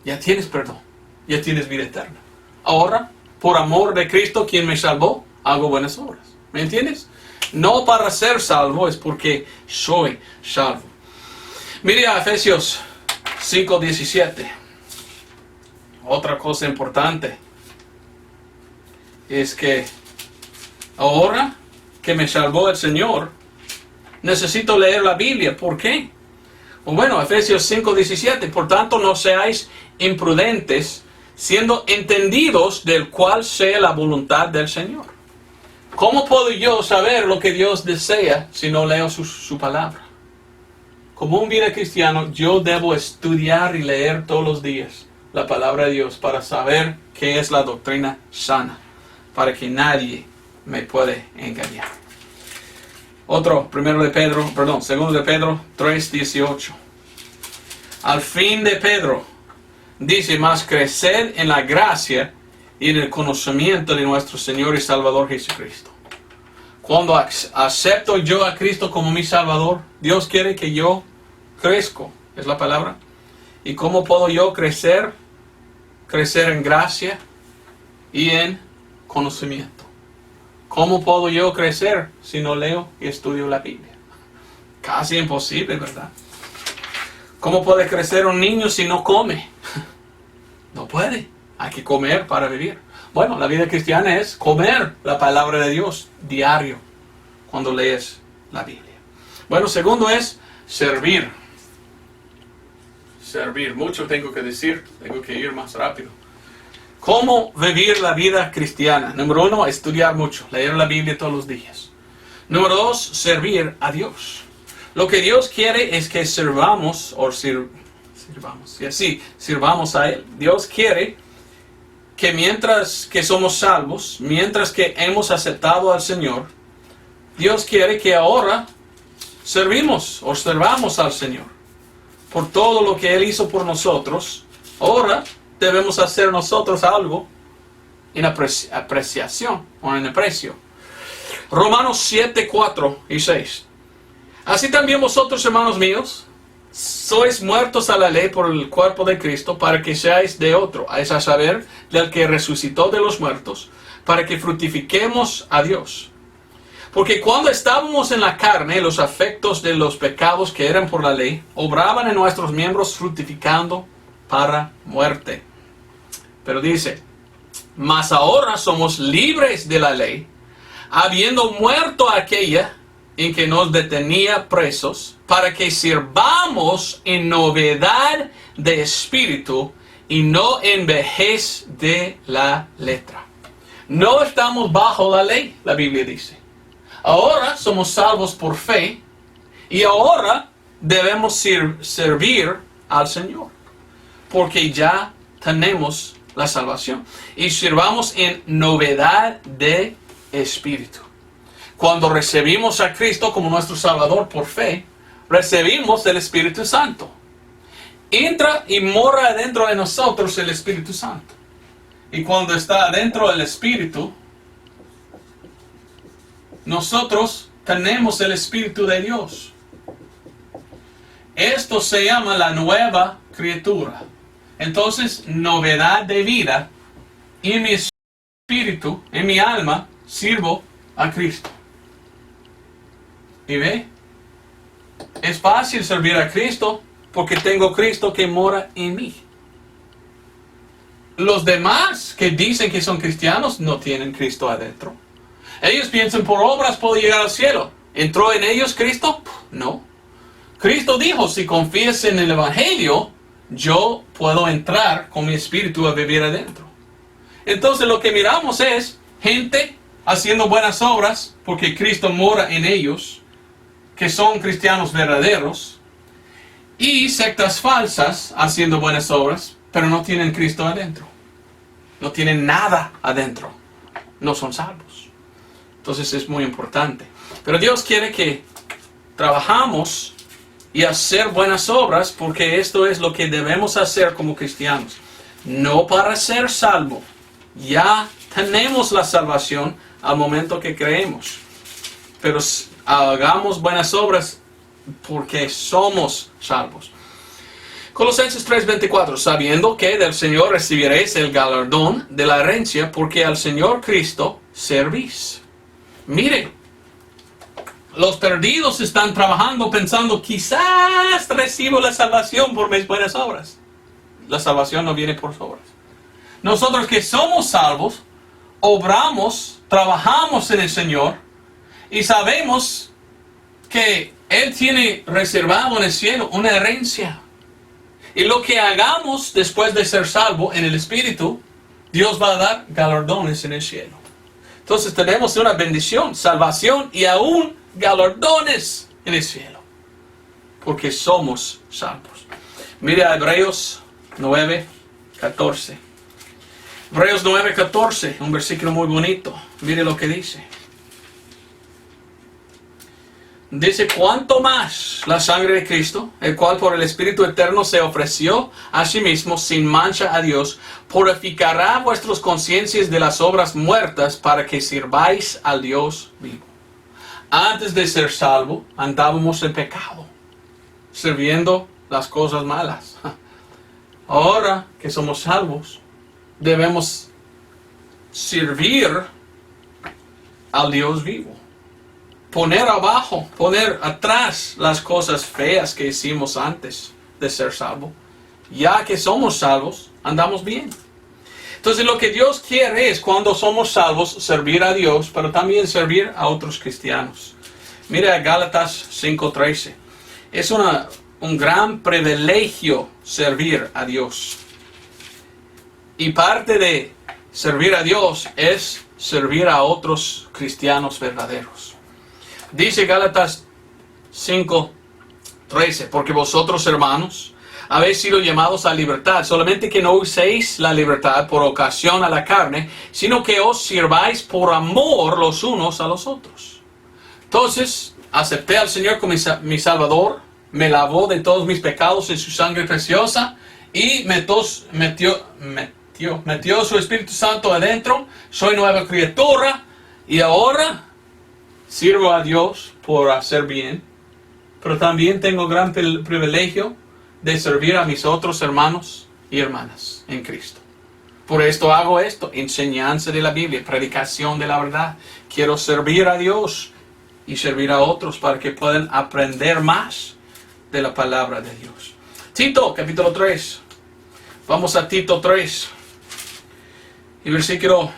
ya tienes perdón, ya tienes vida eterna. Ahora, por amor de Cristo, quien me salvó, hago buenas obras. ¿Me entiendes? No para ser salvo, es porque soy salvo. Mire a Efesios 5:17. Otra cosa importante es que ahora que me salvó el Señor, necesito leer la Biblia. ¿Por qué? Bueno, Efesios 5:17. Por tanto, no seáis imprudentes, siendo entendidos del cual sea la voluntad del Señor. ¿Cómo puedo yo saber lo que Dios desea si no leo su palabra? Como un vida cristiano, yo debo estudiar y leer todos los días la palabra de Dios para saber qué es la doctrina sana, para que nadie me puede engañar. Otro, 2 de Pedro 3:18. Al fin de Pedro, dice, más creced en la gracia y en el conocimiento de nuestro Señor y Salvador Jesucristo. Cuando acepto yo a Cristo como mi Salvador, Dios quiere que yo crezco, es la palabra. ¿Y cómo puedo yo crecer? Crecer en gracia y en conocimiento. ¿Cómo puedo yo crecer si no leo y estudio la Biblia? Casi imposible, ¿verdad? ¿Cómo puede crecer un niño si no come? No puede. Hay que comer para vivir. Bueno, la vida cristiana es comer la palabra de Dios diario cuando lees la Biblia. Bueno, segundo es servir. Servir. Mucho tengo que decir. Tengo que ir más rápido. ¿Cómo vivir la vida cristiana? Número 1, estudiar mucho. Leer la Biblia todos los días. Número 2, servir a Dios. Lo que Dios quiere es que sirvamos a Él. Dios quiere que mientras que somos salvos, mientras que hemos aceptado al Señor, Dios quiere que ahora servamos al Señor. Por todo lo que Él hizo por nosotros, ahora debemos hacer nosotros algo en apreciación o en aprecio. Romanos 7, 4 y 6. Así también vosotros, hermanos míos, sois muertos a la ley por el cuerpo de Cristo, para que seáis de otro, es a saber, del que resucitó de los muertos, para que fructifiquemos a Dios. Porque cuando estábamos en la carne, los afectos de los pecados que eran por la ley, obraban en nuestros miembros fructificando para muerte. Pero dice, mas ahora somos libres de la ley, habiendo muerto aquella en que nos detenía presos, para que sirvamos en novedad de espíritu y no en vejez de la letra. No estamos bajo la ley, la Biblia dice. Ahora somos salvos por fe y ahora debemos servir al Señor, porque ya tenemos la salvación y sirvamos en novedad de espíritu. Cuando recibimos a Cristo como nuestro Salvador por fe, recibimos el Espíritu Santo. Entra y mora dentro de nosotros el Espíritu Santo. Y cuando está dentro del Espíritu, nosotros tenemos el Espíritu de Dios. Esto se llama la nueva criatura. Entonces, novedad de vida. En mi espíritu, en mi alma, sirvo a Cristo. ¿Y ve? Es fácil servir a Cristo porque tengo Cristo que mora en mí. Los demás que dicen que son cristianos no tienen Cristo adentro. Ellos piensan por obras puedo llegar al cielo. ¿Entró en ellos Cristo? No. Cristo dijo, si confías en el Evangelio, yo puedo entrar con mi espíritu a vivir adentro. Entonces lo que miramos es gente haciendo buenas obras porque Cristo mora en ellos, que son cristianos verdaderos, y sectas falsas haciendo buenas obras, pero no tienen Cristo adentro. No tienen nada adentro. No son salvos. Entonces es muy importante. Pero Dios quiere que trabajamos y hacer buenas obras, porque esto es lo que debemos hacer como cristianos. No para ser salvo. Ya tenemos la salvación al momento que creemos. Pero hagamos buenas obras porque somos salvos. Colosenses 3:24, sabiendo que del Señor recibiréis el galardón de la herencia, porque al Señor Cristo servís. Mire, los perdidos están trabajando pensando, quizás recibo la salvación por mis buenas obras. La salvación no viene por obras. Nosotros que somos salvos, obramos, trabajamos en el Señor y sabemos que Él tiene reservado en el cielo una herencia. Y lo que hagamos después de ser salvo en el Espíritu, Dios va a dar galardones en el cielo. Entonces tenemos una bendición, salvación y aún galardones en el cielo. Porque somos salvos. Mire a Hebreos 9:14. Hebreos 9:14, un versículo muy bonito. Mire lo que dice. Dice, cuanto más la sangre de Cristo, el cual por el Espíritu Eterno se ofreció a sí mismo sin mancha a Dios, purificará vuestras conciencias de las obras muertas para que sirváis al Dios vivo. Antes de ser salvo, andábamos en pecado, sirviendo las cosas malas. Ahora que somos salvos, debemos servir al Dios vivo. Poner abajo, poner atrás las cosas feas que hicimos antes de ser salvo. Ya que somos salvos, andamos bien. Entonces lo que Dios quiere es, cuando somos salvos, servir a Dios, pero también servir a otros cristianos. Mira Gálatas 5:13. Es un gran privilegio servir a Dios. Y parte de servir a Dios es servir a otros cristianos verdaderos. Dice Gálatas 5:13, porque vosotros, hermanos, habéis sido llamados a libertad, solamente que no uséis la libertad por ocasión a la carne, sino que os sirváis por amor los unos a los otros. Entonces, acepté al Señor como mi Salvador, me lavó de todos mis pecados en su sangre preciosa y metió su Espíritu Santo adentro, soy nueva criatura y ahora sirvo a Dios por hacer bien, pero también tengo gran privilegio de servir a mis otros hermanos y hermanas en Cristo. Por esto hago esto, enseñanza de la Biblia, predicación de la verdad. Quiero servir a Dios y servir a otros para que puedan aprender más de la palabra de Dios. Tito, capítulo 3. Vamos a Tito 3. Y versículo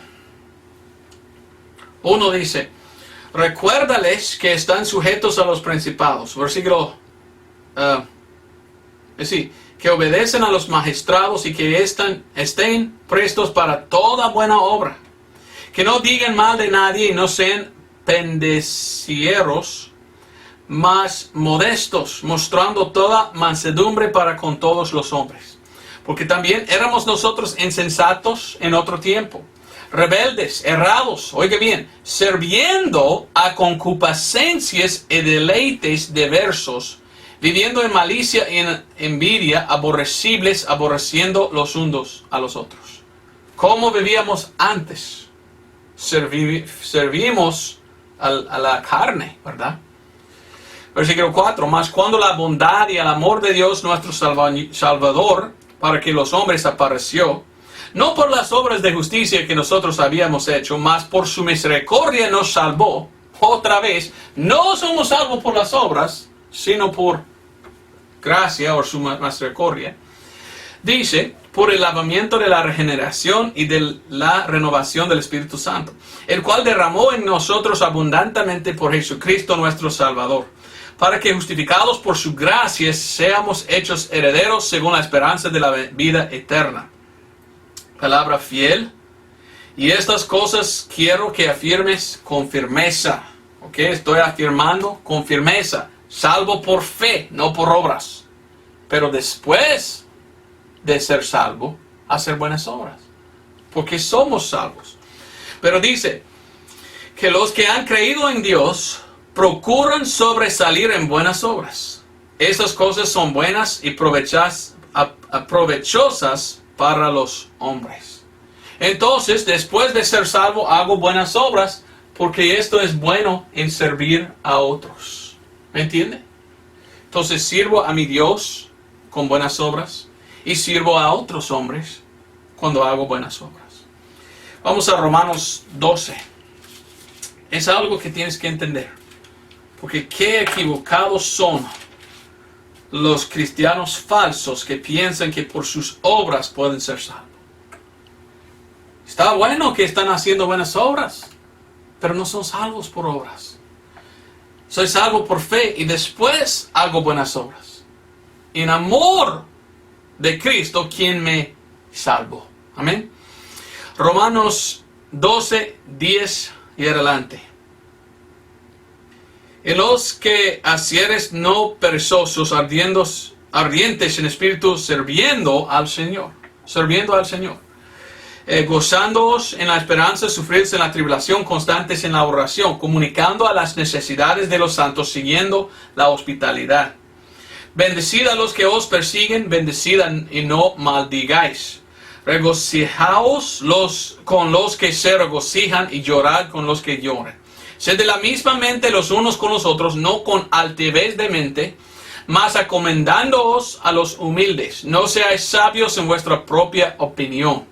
1 dice, recuérdales que están sujetos a los principados. Versículo que obedecen a los magistrados y que estén prestos para toda buena obra. Que no digan mal de nadie y no sean pendecieros, mas modestos, mostrando toda mansedumbre para con todos los hombres. Porque también éramos nosotros insensatos en otro tiempo, rebeldes, errados, oiga bien, sirviendo a concupiscencias y deleites diversos, viviendo en malicia y en envidia, aborrecibles, aborreciendo los unos a los otros. ¿Cómo vivíamos antes? Servimos a la carne, ¿verdad? Versículo 4, mas cuando la bondad y el amor de Dios nuestro Salvador para que los hombres apareció, no por las obras de justicia que nosotros habíamos hecho, mas por su misericordia nos salvó. Otra vez, no somos salvos por las obras, sino por gracia o su misericordia. Dice, por el lavamiento de la regeneración y de la renovación del Espíritu Santo, el cual derramó en nosotros abundantemente por Jesucristo nuestro Salvador, para que justificados por su gracia seamos hechos herederos según la esperanza de la vida eterna. Palabra fiel. Y estas cosas quiero que afirmes con firmeza. ¿Ok? Estoy afirmando con firmeza. Salvo por fe, no por obras. Pero después de ser salvo, hacer buenas obras. Porque somos salvos. Pero dice que los que han creído en Dios procuran sobresalir en buenas obras. Esas cosas son buenas y provechosas para los hombres. Entonces, después de ser salvo, hago buenas obras porque esto es bueno en servir a otros. ¿Me entiende? Entonces sirvo a mi Dios con buenas obras y sirvo a otros hombres cuando hago buenas obras. Vamos a Romanos 12. Es algo que tienes que entender. Porque qué equivocados son los cristianos falsos que piensan que por sus obras pueden ser salvos. Está bueno que están haciendo buenas obras, pero no son salvos por obras. Soy salvo por fe y después hago buenas obras. En amor de Cristo, quien me salvó. Amén. Romanos 12, 10 y adelante. Y los que asieres no perezosos, ardientes en espíritu, sirviendo al Señor. gozándoos en la esperanza, sufridos en la tribulación, constantes en la oración, comunicando a las necesidades de los santos, siguiendo la hospitalidad. Bendecid a los que os persiguen, bendecid y no maldigáis. Regocijaos con los que se regocijan y llorad con los que lloran. Sed de la misma mente los unos con los otros, no con altivez de mente, mas acomendándoos a los humildes. No seáis sabios en vuestra propia opinión.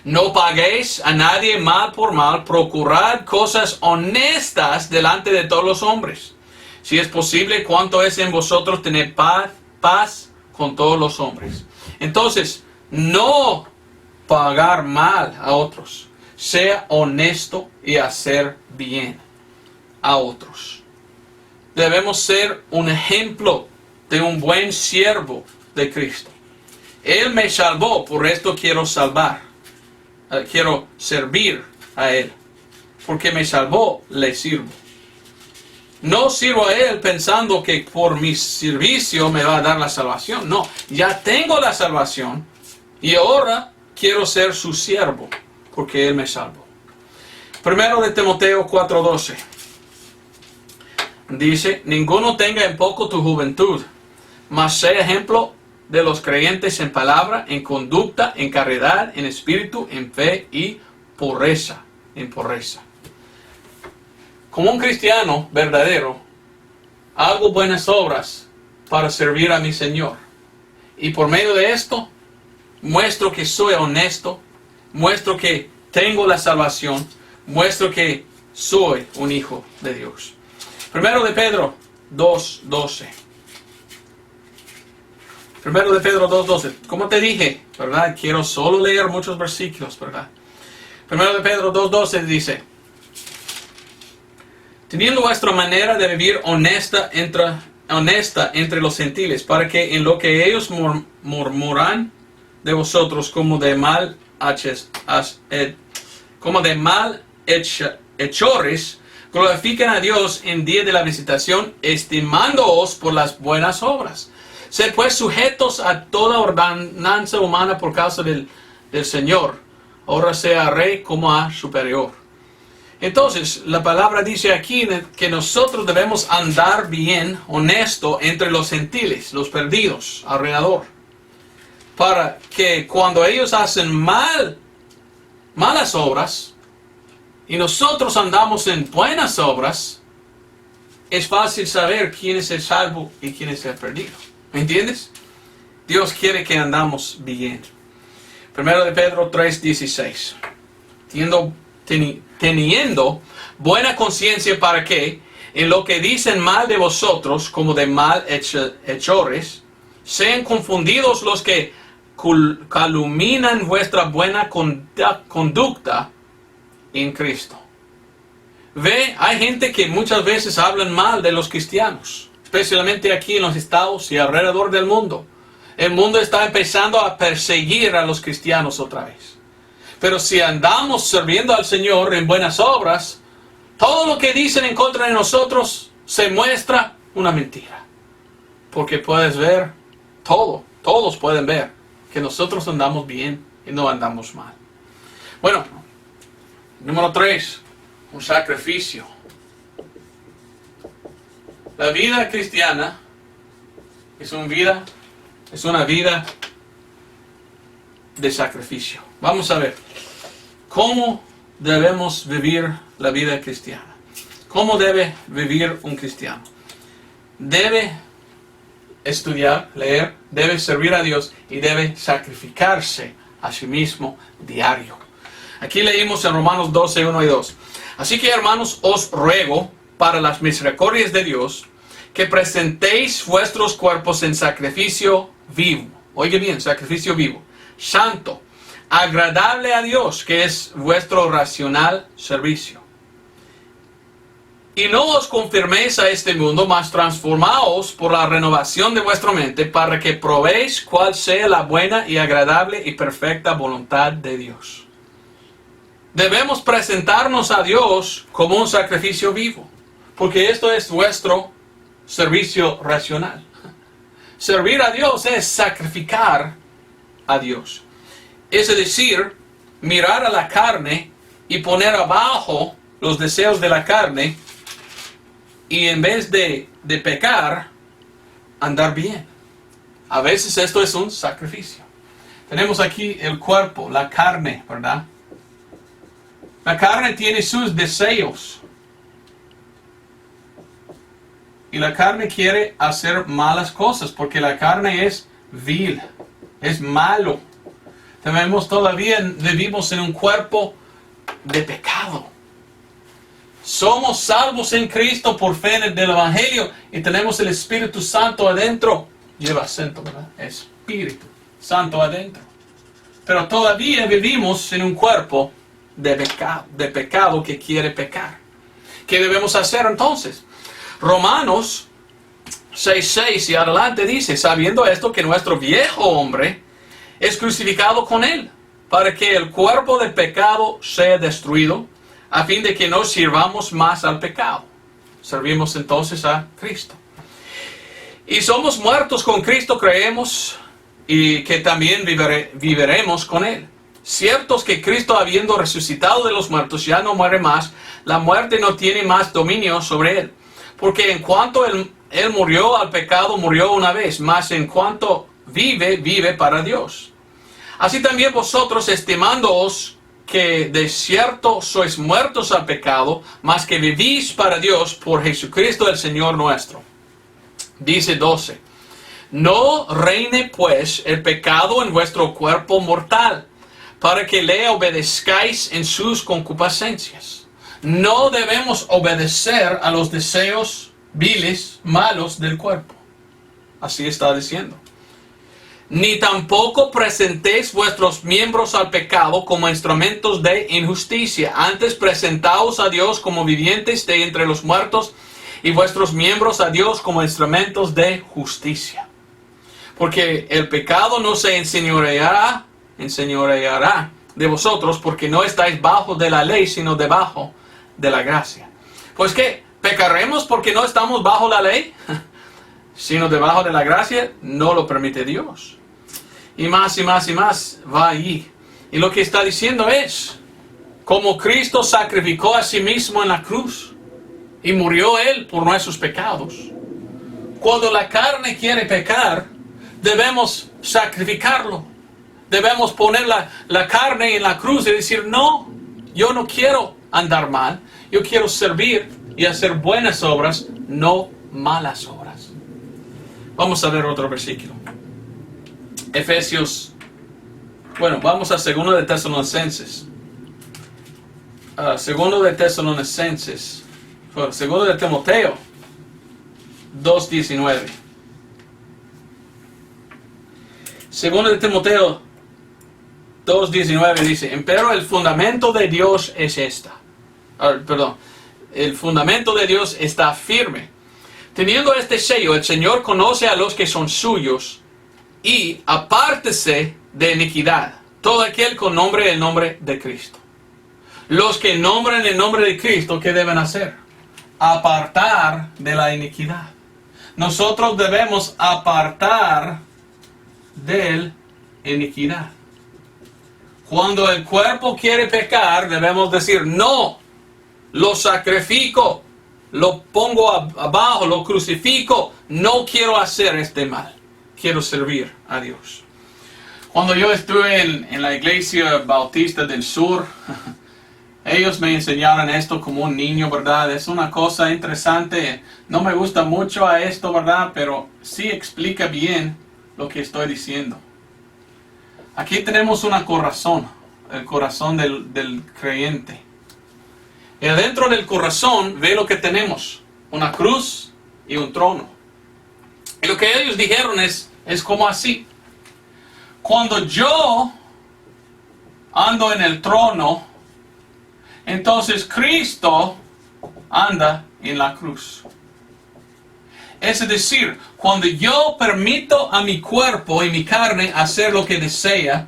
No paguéis a nadie mal por mal, procurad cosas honestas delante de todos los hombres. Si es posible, cuanto es en vosotros, tener paz con todos los hombres. Entonces, no pagar mal a otros. Sea honesto y hacer bien a otros. Debemos ser un ejemplo de un buen siervo de Cristo. Él me salvó, por esto quiero salvar. Quiero servir a Él. Porque me salvó, le sirvo. No sirvo a Él pensando que por mi servicio me va a dar la salvación. No, ya tengo la salvación y ahora quiero ser su siervo porque Él me salvó. Primero de Timoteo 4:12 dice: ninguno tenga en poco tu juventud, mas sea ejemplo de los creyentes en palabra, en conducta, en caridad, en espíritu, en fe y pureza. En pureza. Como un cristiano verdadero, hago buenas obras para servir a mi Señor. Y por medio de esto, muestro que soy honesto, muestro que tengo la salvación, muestro que soy un hijo de Dios. Primero de Pedro 2:12. Primero de Pedro 2:12. Como te dije, ¿verdad? Quiero solo leer muchos versículos, ¿verdad? Primero de Pedro 2:12 dice: teniendo vuestra manera de vivir honesta entre los gentiles, para que en lo que ellos murmuran de vosotros como de malhechores, glorifiquen a Dios en día de la visitación, estimándoos por las buenas obras. Sed pues sujetos a toda ordenanza humana por causa del Señor, ahora sea rey como a superior. Entonces, la palabra dice aquí que nosotros debemos andar bien, honesto, entre los gentiles, los perdidos, alrededor. Para que cuando ellos hacen malas obras, y nosotros andamos en buenas obras, es fácil saber quién es el salvo y quién es el perdido. ¿Me entiendes? Dios quiere que andamos bien. Primero de Pedro 3:16. Teniendo buena conciencia para que, en lo que dicen mal de vosotros, como de malhechores, sean confundidos los que calumnian vuestra buena conducta en Cristo. Ve, hay gente que muchas veces hablan mal de los cristianos, especialmente aquí en los estados y alrededor del mundo. El mundo está empezando a perseguir a los cristianos otra vez. Pero si andamos sirviendo al Señor en buenas obras, todo lo que dicen en contra de nosotros se muestra una mentira. Porque puedes ver todos pueden ver que nosotros andamos bien y no andamos mal. Bueno, número 3, un sacrificio. La vida cristiana es una vida de sacrificio. Vamos a ver cómo debemos vivir la vida cristiana. ¿Cómo debe vivir un cristiano? Debe estudiar, leer, debe servir a Dios y debe sacrificarse a sí mismo diario. Aquí leímos en Romanos 12, 1 y 2. Así que, hermanos, os ruego para las misericordias de Dios que presentéis vuestros cuerpos en sacrificio vivo. Oye bien, sacrificio vivo, santo, agradable a Dios, que es vuestro racional servicio. Y no os confirméis a este mundo, mas transformaos por la renovación de vuestra mente, para que probéis cuál sea la buena y agradable y perfecta voluntad de Dios. Debemos presentarnos a Dios como un sacrificio vivo, porque esto es vuestro servicio racional. Servir a Dios es sacrificar a Dios. Es decir, mirar a la carne y poner abajo los deseos de la carne y en vez de pecar, andar bien. A veces esto es un sacrificio. Tenemos aquí el cuerpo, la carne, ¿verdad? La carne tiene sus deseos. Y la carne quiere hacer malas cosas porque la carne es vil, es malo. Todavía vivimos en un cuerpo de pecado. Somos salvos en Cristo por fe en el Evangelio y tenemos el Espíritu Santo adentro. Lleva acento, ¿verdad? Espíritu Santo adentro. Pero todavía vivimos en un cuerpo de pecado que quiere pecar. ¿Qué debemos hacer entonces? Romanos 6:6 y adelante dice, sabiendo esto que nuestro viejo hombre es crucificado con él, para que el cuerpo de pecado sea destruido, a fin de que no sirvamos más al pecado. Servimos entonces a Cristo. Y somos muertos con Cristo, creemos, y que también viviremos con él. Cierto es que Cristo, habiendo resucitado de los muertos, ya no muere más, la muerte no tiene más dominio sobre él. Porque en cuanto él murió al pecado, murió una vez, mas en cuanto vive, vive para Dios. Así también vosotros, estimándoos que de cierto sois muertos al pecado, mas que vivís para Dios por Jesucristo el Señor nuestro. Dice 12. No reine pues el pecado en vuestro cuerpo mortal, para que le obedezcáis en sus concupiscencias. No debemos obedecer a los deseos viles, malos del cuerpo. Así está diciendo. Ni tampoco presentéis vuestros miembros al pecado como instrumentos de injusticia. Antes presentaos a Dios como vivientes de entre los muertos y vuestros miembros a Dios como instrumentos de justicia. Porque el pecado no se enseñoreará de vosotros, porque no estáis bajo de la ley, sino debajo de la gracia. Pues ¿qué? ¿Pecaremos porque no estamos bajo la ley? Sino debajo de la gracia, no lo permite Dios. Y más y más y más va allí. Y lo que está diciendo es, como Cristo sacrificó a sí mismo en la cruz y murió Él por nuestros pecados, cuando la carne quiere pecar, debemos sacrificarlo. Debemos poner la carne en la cruz y decir, no, yo no quiero andar mal, yo quiero servir y hacer buenas obras, no malas obras. Vamos a ver otro versículo. Vamos a 2 de Tesalonicenses. 2 de Tesalonicenses. 2 de Timoteo 2:19. 2 de Timoteo 2:19 dice, pero el fundamento de Dios es el fundamento de Dios está firme. Teniendo este sello, el Señor conoce a los que son suyos, y apártese de iniquidad todo aquel que nombre el nombre de Cristo. Los que nombran el nombre de Cristo, ¿qué deben hacer? Apartar de la iniquidad. Nosotros debemos apartar de la iniquidad. Cuando el cuerpo quiere pecar, debemos decir, no, lo sacrifico, lo pongo abajo, lo crucifico, no quiero hacer este mal, quiero servir a Dios. Cuando yo estuve en la iglesia bautista del sur, ellos me enseñaron esto como un niño, ¿verdad? Es una cosa interesante, no me gusta mucho a esto, ¿verdad? Pero sí explica bien lo que estoy diciendo. Aquí tenemos un corazón, el corazón del creyente. Y adentro del corazón ve lo que tenemos, una cruz y un trono. Y lo que ellos dijeron es como así. Cuando yo ando en el trono, entonces Cristo anda en la cruz. Es decir, cuando yo permito a mi cuerpo y mi carne hacer lo que desea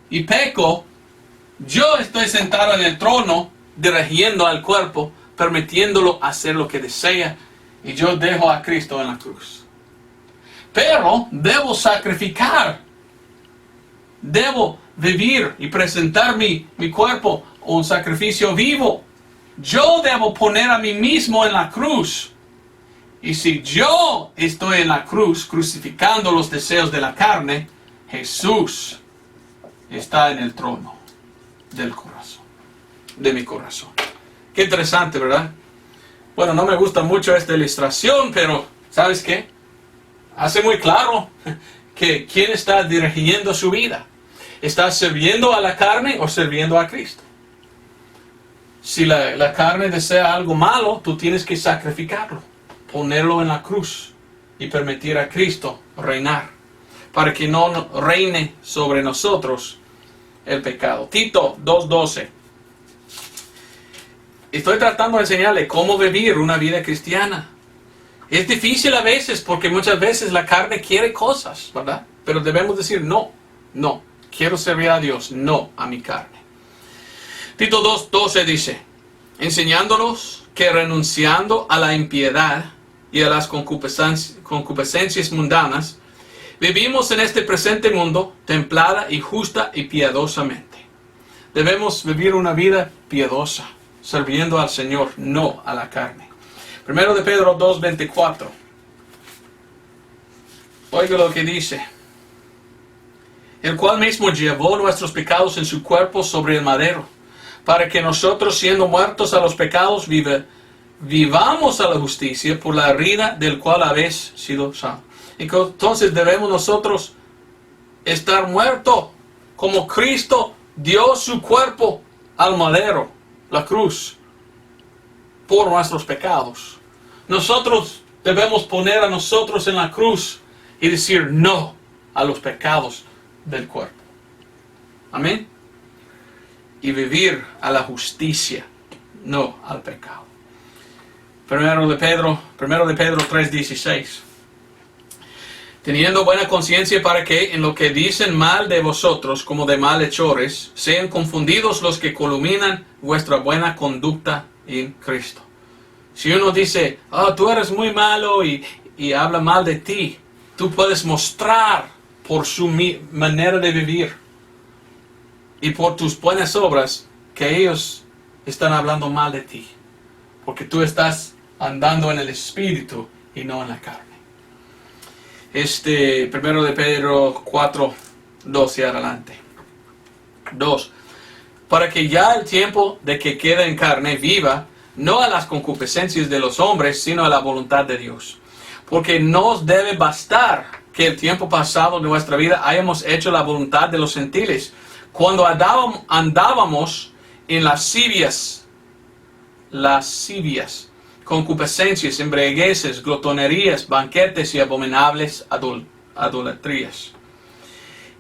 y peco, yo estoy sentado en el trono dirigiendo al cuerpo, permitiéndolo hacer lo que desea, y yo dejo a Cristo en la cruz. Pero debo sacrificar, debo vivir y presentar mi cuerpo un sacrificio vivo. Yo debo poner a mí mismo en la cruz. Y si yo estoy en la cruz crucificando los deseos de la carne, Jesús está en el trono del corazón, de mi corazón. Qué interesante, ¿verdad? Bueno, no me gusta mucho esta ilustración, pero ¿sabes qué? Hace muy claro que quién está dirigiendo su vida. ¿Estás sirviendo a la carne o sirviendo a Cristo? Si la carne desea algo malo, tú tienes que sacrificarlo, ponerlo en la cruz y permitir a Cristo reinar, para que no reine sobre nosotros el pecado. Tito 2:12. Estoy tratando de enseñarle cómo vivir una vida cristiana. Es difícil a veces porque muchas veces la carne quiere cosas, ¿verdad? Pero debemos decir no, quiero servir a Dios, no a mi carne. Tito 2:12 dice, enseñándonos que renunciando a la impiedad y a las concupiscencias mundanas, vivimos en este presente mundo templada y justa y piadosamente. Debemos vivir una vida piadosa, sirviendo al Señor, no a la carne. Primero de Pedro 2:24. Oiga lo que dice. El cual mismo llevó nuestros pecados en su cuerpo sobre el madero, para que nosotros, siendo muertos a los pecados, vivamos a la justicia por la herida del cual habéis sido salvos. Entonces debemos nosotros estar muertos como Cristo dio su cuerpo al madero, la cruz, por nuestros pecados. Nosotros debemos poner a nosotros en la cruz y decir no a los pecados del cuerpo. Amén. Y vivir a la justicia, no al pecado. Primero de Pedro 3:16. Teniendo buena conciencia para que en lo que dicen mal de vosotros como de malhechores, sean confundidos los que calumnian vuestra buena conducta en Cristo. Si uno dice, tú eres muy malo y habla mal de ti, tú puedes mostrar por su manera de vivir y por tus buenas obras que ellos están hablando mal de ti. Porque tú estás andando en el Espíritu y no en la carne. Primero de Pedro 4:12 adelante. 2. Para que ya el tiempo de que queda en carne viva, no a las concupiscencias de los hombres, sino a la voluntad de Dios. Porque nos debe bastar que el tiempo pasado de nuestra vida hayamos hecho la voluntad de los gentiles, cuando andábamos en lascivias, concupiscencias, embriagueces, glotonerías, banquetes y abominables idolatrías.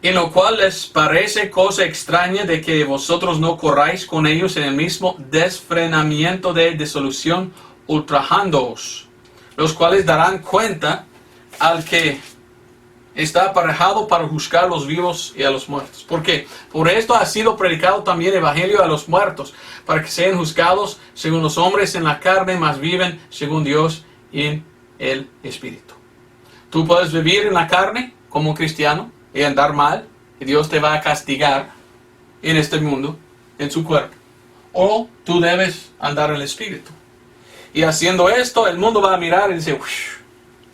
En lo cual les parece cosa extraña de que vosotros no corráis con ellos en el mismo desfrenamiento de disolución, ultrajándoos, los cuales darán cuenta al que está aparejado para juzgar a los vivos y a los muertos. Porque por esto ha sido predicado también el evangelio a los muertos, para que sean juzgados según los hombres en la carne, mas viven según Dios en el Espíritu. Tú puedes vivir en la carne como un cristiano y andar mal, y Dios te va a castigar en este mundo, en su cuerpo. O tú debes andar en el Espíritu. Y haciendo esto, el mundo va a mirar y decir,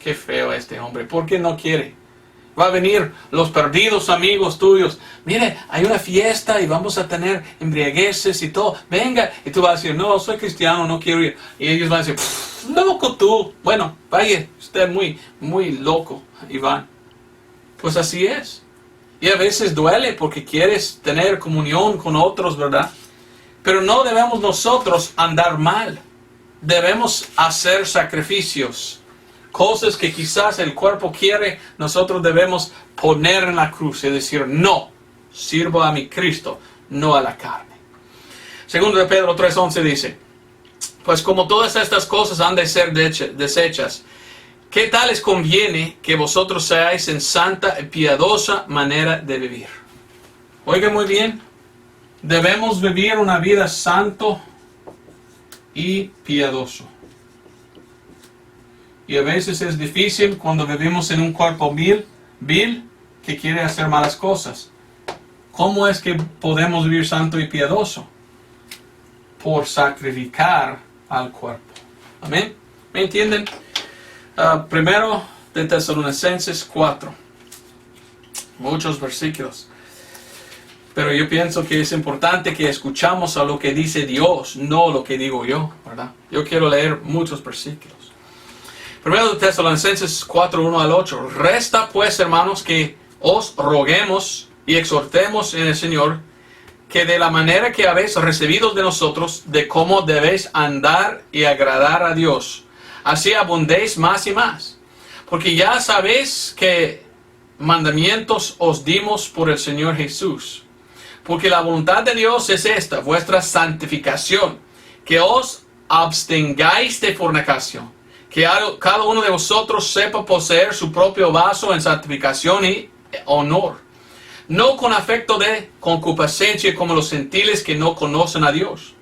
qué feo este hombre, ¿por qué no quiere? Va a venir los perdidos amigos tuyos. Mire, hay una fiesta y vamos a tener embriagueces y todo. Venga. Y tú vas a decir, no, soy cristiano, no quiero ir. Y ellos van a decir, loco tú. Bueno, vaya, usted es muy loco, Iván. Pues así es. Y a veces duele porque quieres tener comunión con otros, ¿verdad? Pero no debemos nosotros andar mal. Debemos hacer sacrificios. Cosas que quizás el cuerpo quiere, nosotros debemos poner en la cruz y decir, no, sirvo a mi Cristo, no a la carne. Segundo de Pedro 3:11 dice, pues como todas estas cosas han de ser desechas, ¿qué tal les conviene que vosotros seáis en santa y piadosa manera de vivir? Oiga muy bien, debemos vivir una vida santo y piadoso. Y a veces es difícil cuando vivimos en un cuerpo vil que quiere hacer malas cosas. ¿Cómo es que podemos vivir santo y piadoso? Por sacrificar al cuerpo. Amén. ¿Me entienden? Primero de Tesalonicenses 4. Muchos versículos. Pero yo pienso que es importante que escuchamos a lo que dice Dios, no lo que digo yo, ¿verdad? Yo quiero leer muchos versículos. Primero de Tesalonicenses 4, 1 al 8. Resta pues, hermanos, que os roguemos y exhortemos en el Señor, que de la manera que habéis recibido de nosotros, de cómo debéis andar y agradar a Dios, así abundéis más y más. Porque ya sabéis que mandamientos os dimos por el Señor Jesús. Porque la voluntad de Dios es esta, vuestra santificación, que os abstengáis de fornicación, que cada uno de vosotros sepa poseer su propio vaso en santificación y honor, no con afecto de concupiscencia como los gentiles que no conocen a Dios.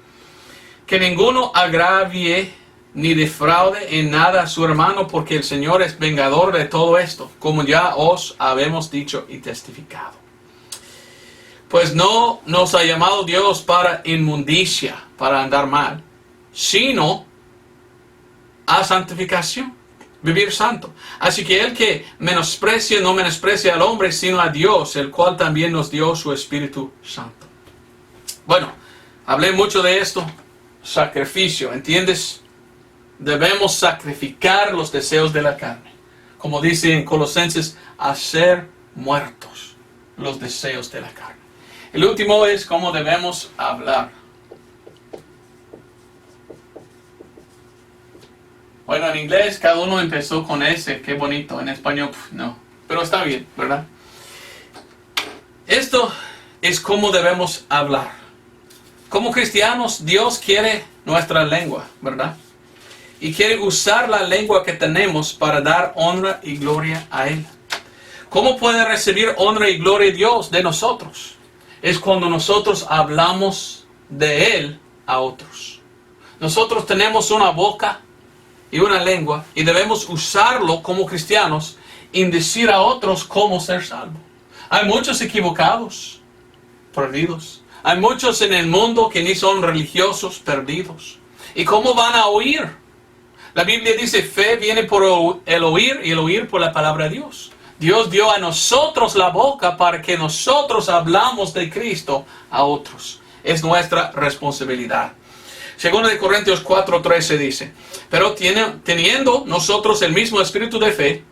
Que ninguno agravie ni defraude en nada a su hermano, porque el Señor es vengador de todo esto, como ya os habemos dicho y testificado. Pues no nos ha llamado Dios para inmundicia, para andar mal, sino a santificación, vivir santo. Así que el que menosprecia, no menosprecia al hombre, sino a Dios, el cual también nos dio su Espíritu Santo. Bueno, hablé mucho de esto, sacrificio, ¿entiendes? Debemos sacrificar los deseos de la carne. Como dice en Colosenses, hacer muertos los deseos de la carne. El último es cómo debemos hablar. Bueno, en inglés cada uno empezó con ese, qué bonito. En español, no. Pero está bien, ¿verdad? Esto es cómo debemos hablar. Como cristianos, Dios quiere nuestra lengua, ¿verdad? Y quiere usar la lengua que tenemos para dar honra y gloria a Él. ¿Cómo puede recibir honra y gloria Dios de nosotros? Es cuando nosotros hablamos de Él a otros. Nosotros tenemos una boca y una lengua y debemos usarlo como cristianos en decir a otros cómo ser salvo. Hay muchos equivocados, perdidos. Hay muchos en el mundo que ni son religiosos, perdidos. ¿Y cómo van a oír? La Biblia dice, fe viene por el oír y el oír por la palabra de Dios. Dios dio a nosotros la boca para que nosotros hablamos de Cristo a otros. Es nuestra responsabilidad. Segundo de Corintios 4:13 dice, pero teniendo nosotros el mismo espíritu de fe,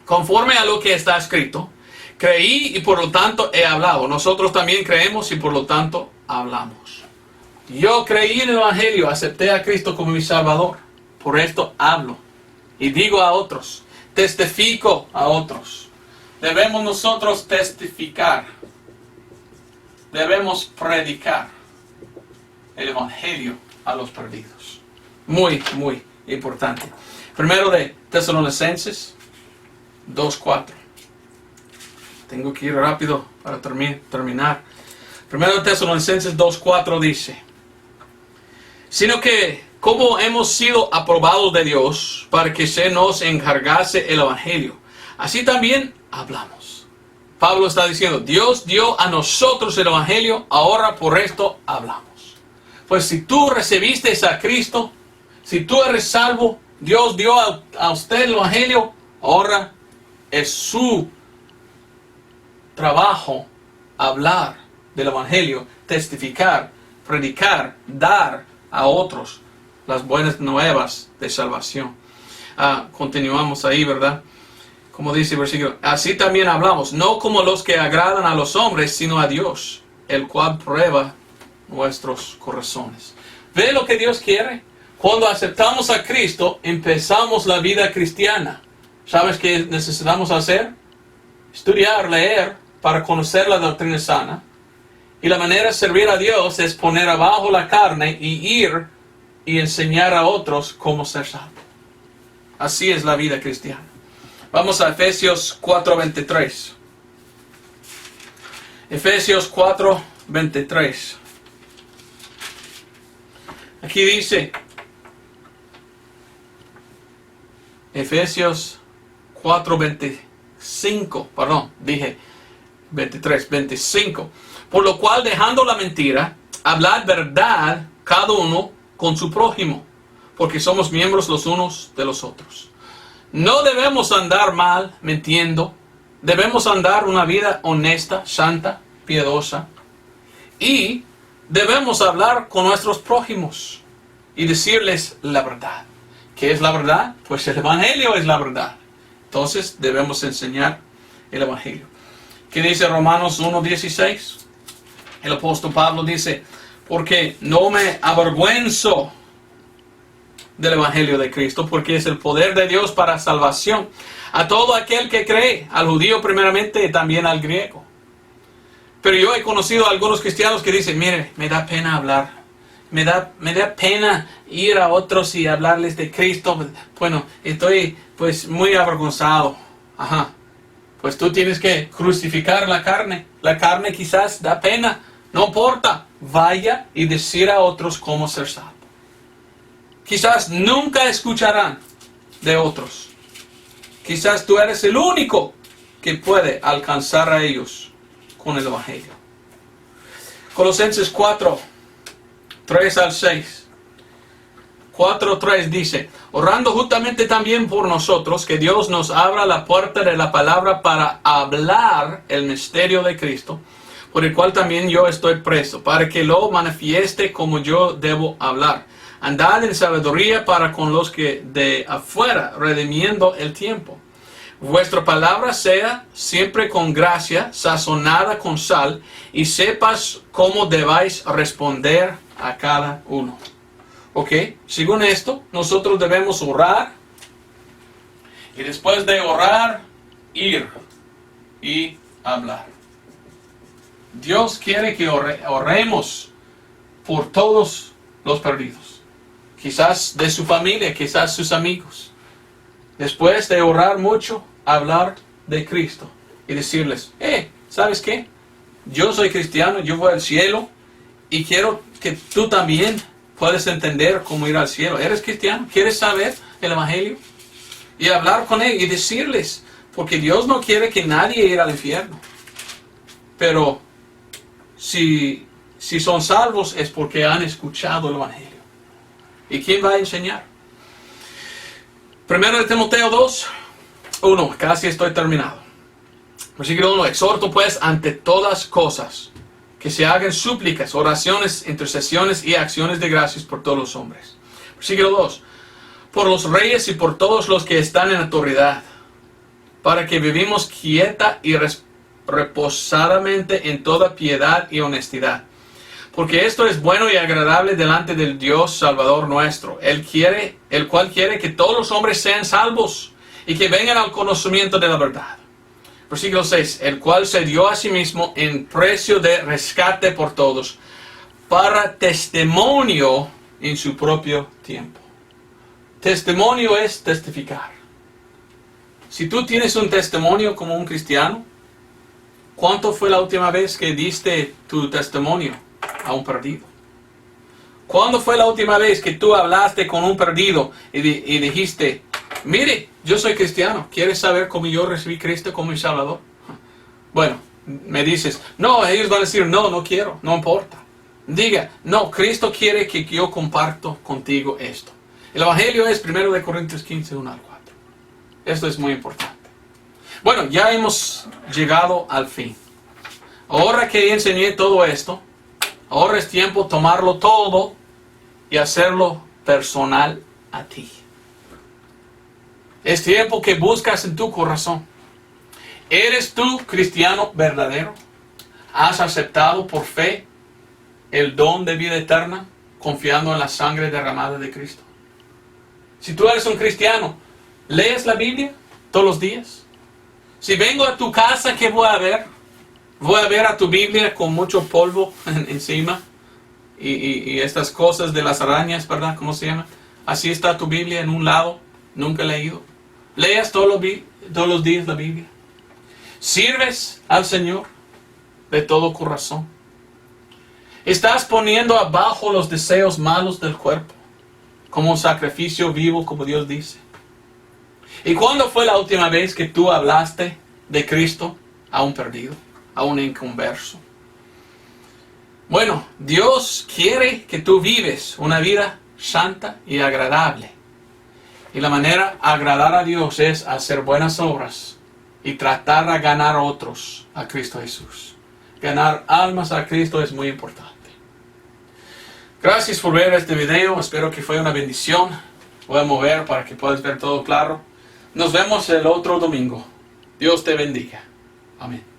conforme a lo que está escrito, creí y por lo tanto he hablado. Nosotros también creemos y por lo tanto hablamos. Yo creí en el Evangelio, acepté a Cristo como mi Salvador. Por esto hablo y digo a otros, testifico a otros. Debemos nosotros testificar. Debemos predicar el Evangelio a los perdidos. Muy, muy importante. Primero de Tesalonicenses 2:4. Tengo que ir rápido para terminar. Primero de Tesalonicenses 2:4 dice, sino que como hemos sido aprobados de Dios para que se nos encargase el Evangelio, así también hablamos. Pablo está diciendo, Dios dio a nosotros el Evangelio, ahora por esto hablamos. Pues si tú recibiste a Cristo, si tú eres salvo, Dios dio a usted el Evangelio, ahora es su trabajo hablar del Evangelio, testificar, predicar, dar a otros las buenas nuevas de salvación. Continuamos ahí, ¿verdad? Como dice el versículo, así también hablamos, no como los que agradan a los hombres, sino a Dios, el cual prueba nuestros corazones. ¿Ve lo que Dios quiere? Cuando aceptamos a Cristo, empezamos la vida cristiana. ¿Sabes qué necesitamos hacer? Estudiar, leer, para conocer la doctrina sana. Y la manera de servir a Dios es poner abajo la carne y ir y enseñar a otros cómo ser salvo. Así es la vida cristiana. Vamos a Efesios 4:23. Efesios 4:23. Aquí dice, Efesios 4:25, 23, 25. Por lo cual, dejando la mentira, hablad verdad cada uno con su prójimo, porque somos miembros los unos de los otros. No debemos andar mal mintiendo. Debemos andar una vida honesta, santa, piadosa. Y debemos hablar con nuestros prójimos y decirles la verdad. ¿Qué es la verdad? Pues el Evangelio es la verdad. Entonces debemos enseñar el Evangelio. ¿Qué dice Romanos 1:16? El apóstol Pablo dice, porque no me avergüenzo del Evangelio de Cristo, porque es el poder de Dios para salvación a todo aquel que cree, al judío primeramente y también al griego. Pero yo he conocido a algunos cristianos que dicen, mire, me da pena hablar, me da pena ir a otros y hablarles de Cristo. Bueno, estoy pues muy avergonzado. Ajá, pues tú tienes que crucificar la carne quizás da pena, no importa, vaya y decir a otros cómo ser salvo. Quizás nunca escucharán de otros. Quizás tú eres el único que puede alcanzar a ellos con el Evangelio. Colosenses 4, 3 al 6. 4:3 dice, orando justamente también por nosotros, que Dios nos abra la puerta de la palabra para hablar el misterio de Cristo, por el cual también yo estoy preso, para que lo manifieste como yo debo hablar. Andad en sabiduría para con los que de afuera, redimiendo el tiempo. Vuestra palabra sea siempre con gracia, sazonada con sal, y sepas cómo debáis responder a cada uno. Ok, según esto, nosotros debemos orar, y después de orar, ir y hablar. Dios quiere que oremos por todos los perdidos. Quizás de su familia, quizás sus amigos. Después de orar mucho, hablar de Cristo y decirles, ¿sabes qué? Yo soy cristiano, yo voy al cielo y quiero que tú también puedas entender cómo ir al cielo. ¿Eres cristiano? ¿Quieres saber el Evangelio? Y hablar con él y decirles, porque Dios no quiere que nadie ir al infierno. Pero si son salvos es porque han escuchado el Evangelio. ¿Y quién va a enseñar? Primero de Timoteo 2:1, casi estoy terminado. Versículo 1, exhorto pues ante todas cosas que se hagan súplicas, oraciones, intercesiones y acciones de gracias por todos los hombres. Versículo 2, por los reyes y por todos los que están en autoridad, para que vivimos quieta y reposadamente en toda piedad y honestidad. Porque esto es bueno y agradable delante del Dios Salvador nuestro, el cual quiere que todos los hombres sean salvos y que vengan al conocimiento de la verdad. Versículo 6, el cual se dio a sí mismo en precio de rescate por todos, para testimonio en su propio tiempo. Testimonio es testificar. Si tú tienes un testimonio como un cristiano, ¿cuánto fue la última vez que diste tu testimonio a un perdido? ¿Cuándo fue la última vez que tú hablaste con un perdido y dijiste, mire, yo soy cristiano, ¿quieres saber cómo yo recibí a Cristo como mi Salvador? Bueno, me dices, no, ellos van a decir, no quiero, no importa. Diga, no, Cristo quiere que yo comparto contigo esto. El Evangelio es 1 Corintios 15, 1 al 4. Esto es muy importante. Bueno, ya hemos llegado al fin. Ahora que enseñé todo esto, ahora es tiempo de tomarlo todo y hacerlo personal a ti. Es tiempo que buscas en tu corazón. ¿Eres tú cristiano verdadero? ¿Has aceptado por fe el don de vida eterna, confiando en la sangre derramada de Cristo? Si tú eres un cristiano, ¿lees la Biblia todos los días? Si vengo a tu casa, ¿qué voy a ver? Voy a ver a tu Biblia con mucho polvo encima y estas cosas de las arañas, ¿verdad? ¿Cómo se llama? Así está tu Biblia en un lado, nunca he leído. Leas todos los días la Biblia. Sirves al Señor de todo corazón. Estás poniendo abajo los deseos malos del cuerpo como un sacrificio vivo, como Dios dice. ¿Y cuándo fue la última vez que tú hablaste de Cristo a un perdido? a un inconverso. Bueno, Dios quiere que tú vives una vida santa y agradable. Y la manera de agradar a Dios es hacer buenas obras y tratar de ganar a otros a Cristo Jesús. Ganar almas a Cristo es muy importante. Gracias por ver este video. Espero que fue una bendición. Voy a mover para que puedas ver todo claro. Nos vemos el otro domingo. Dios te bendiga. Amén.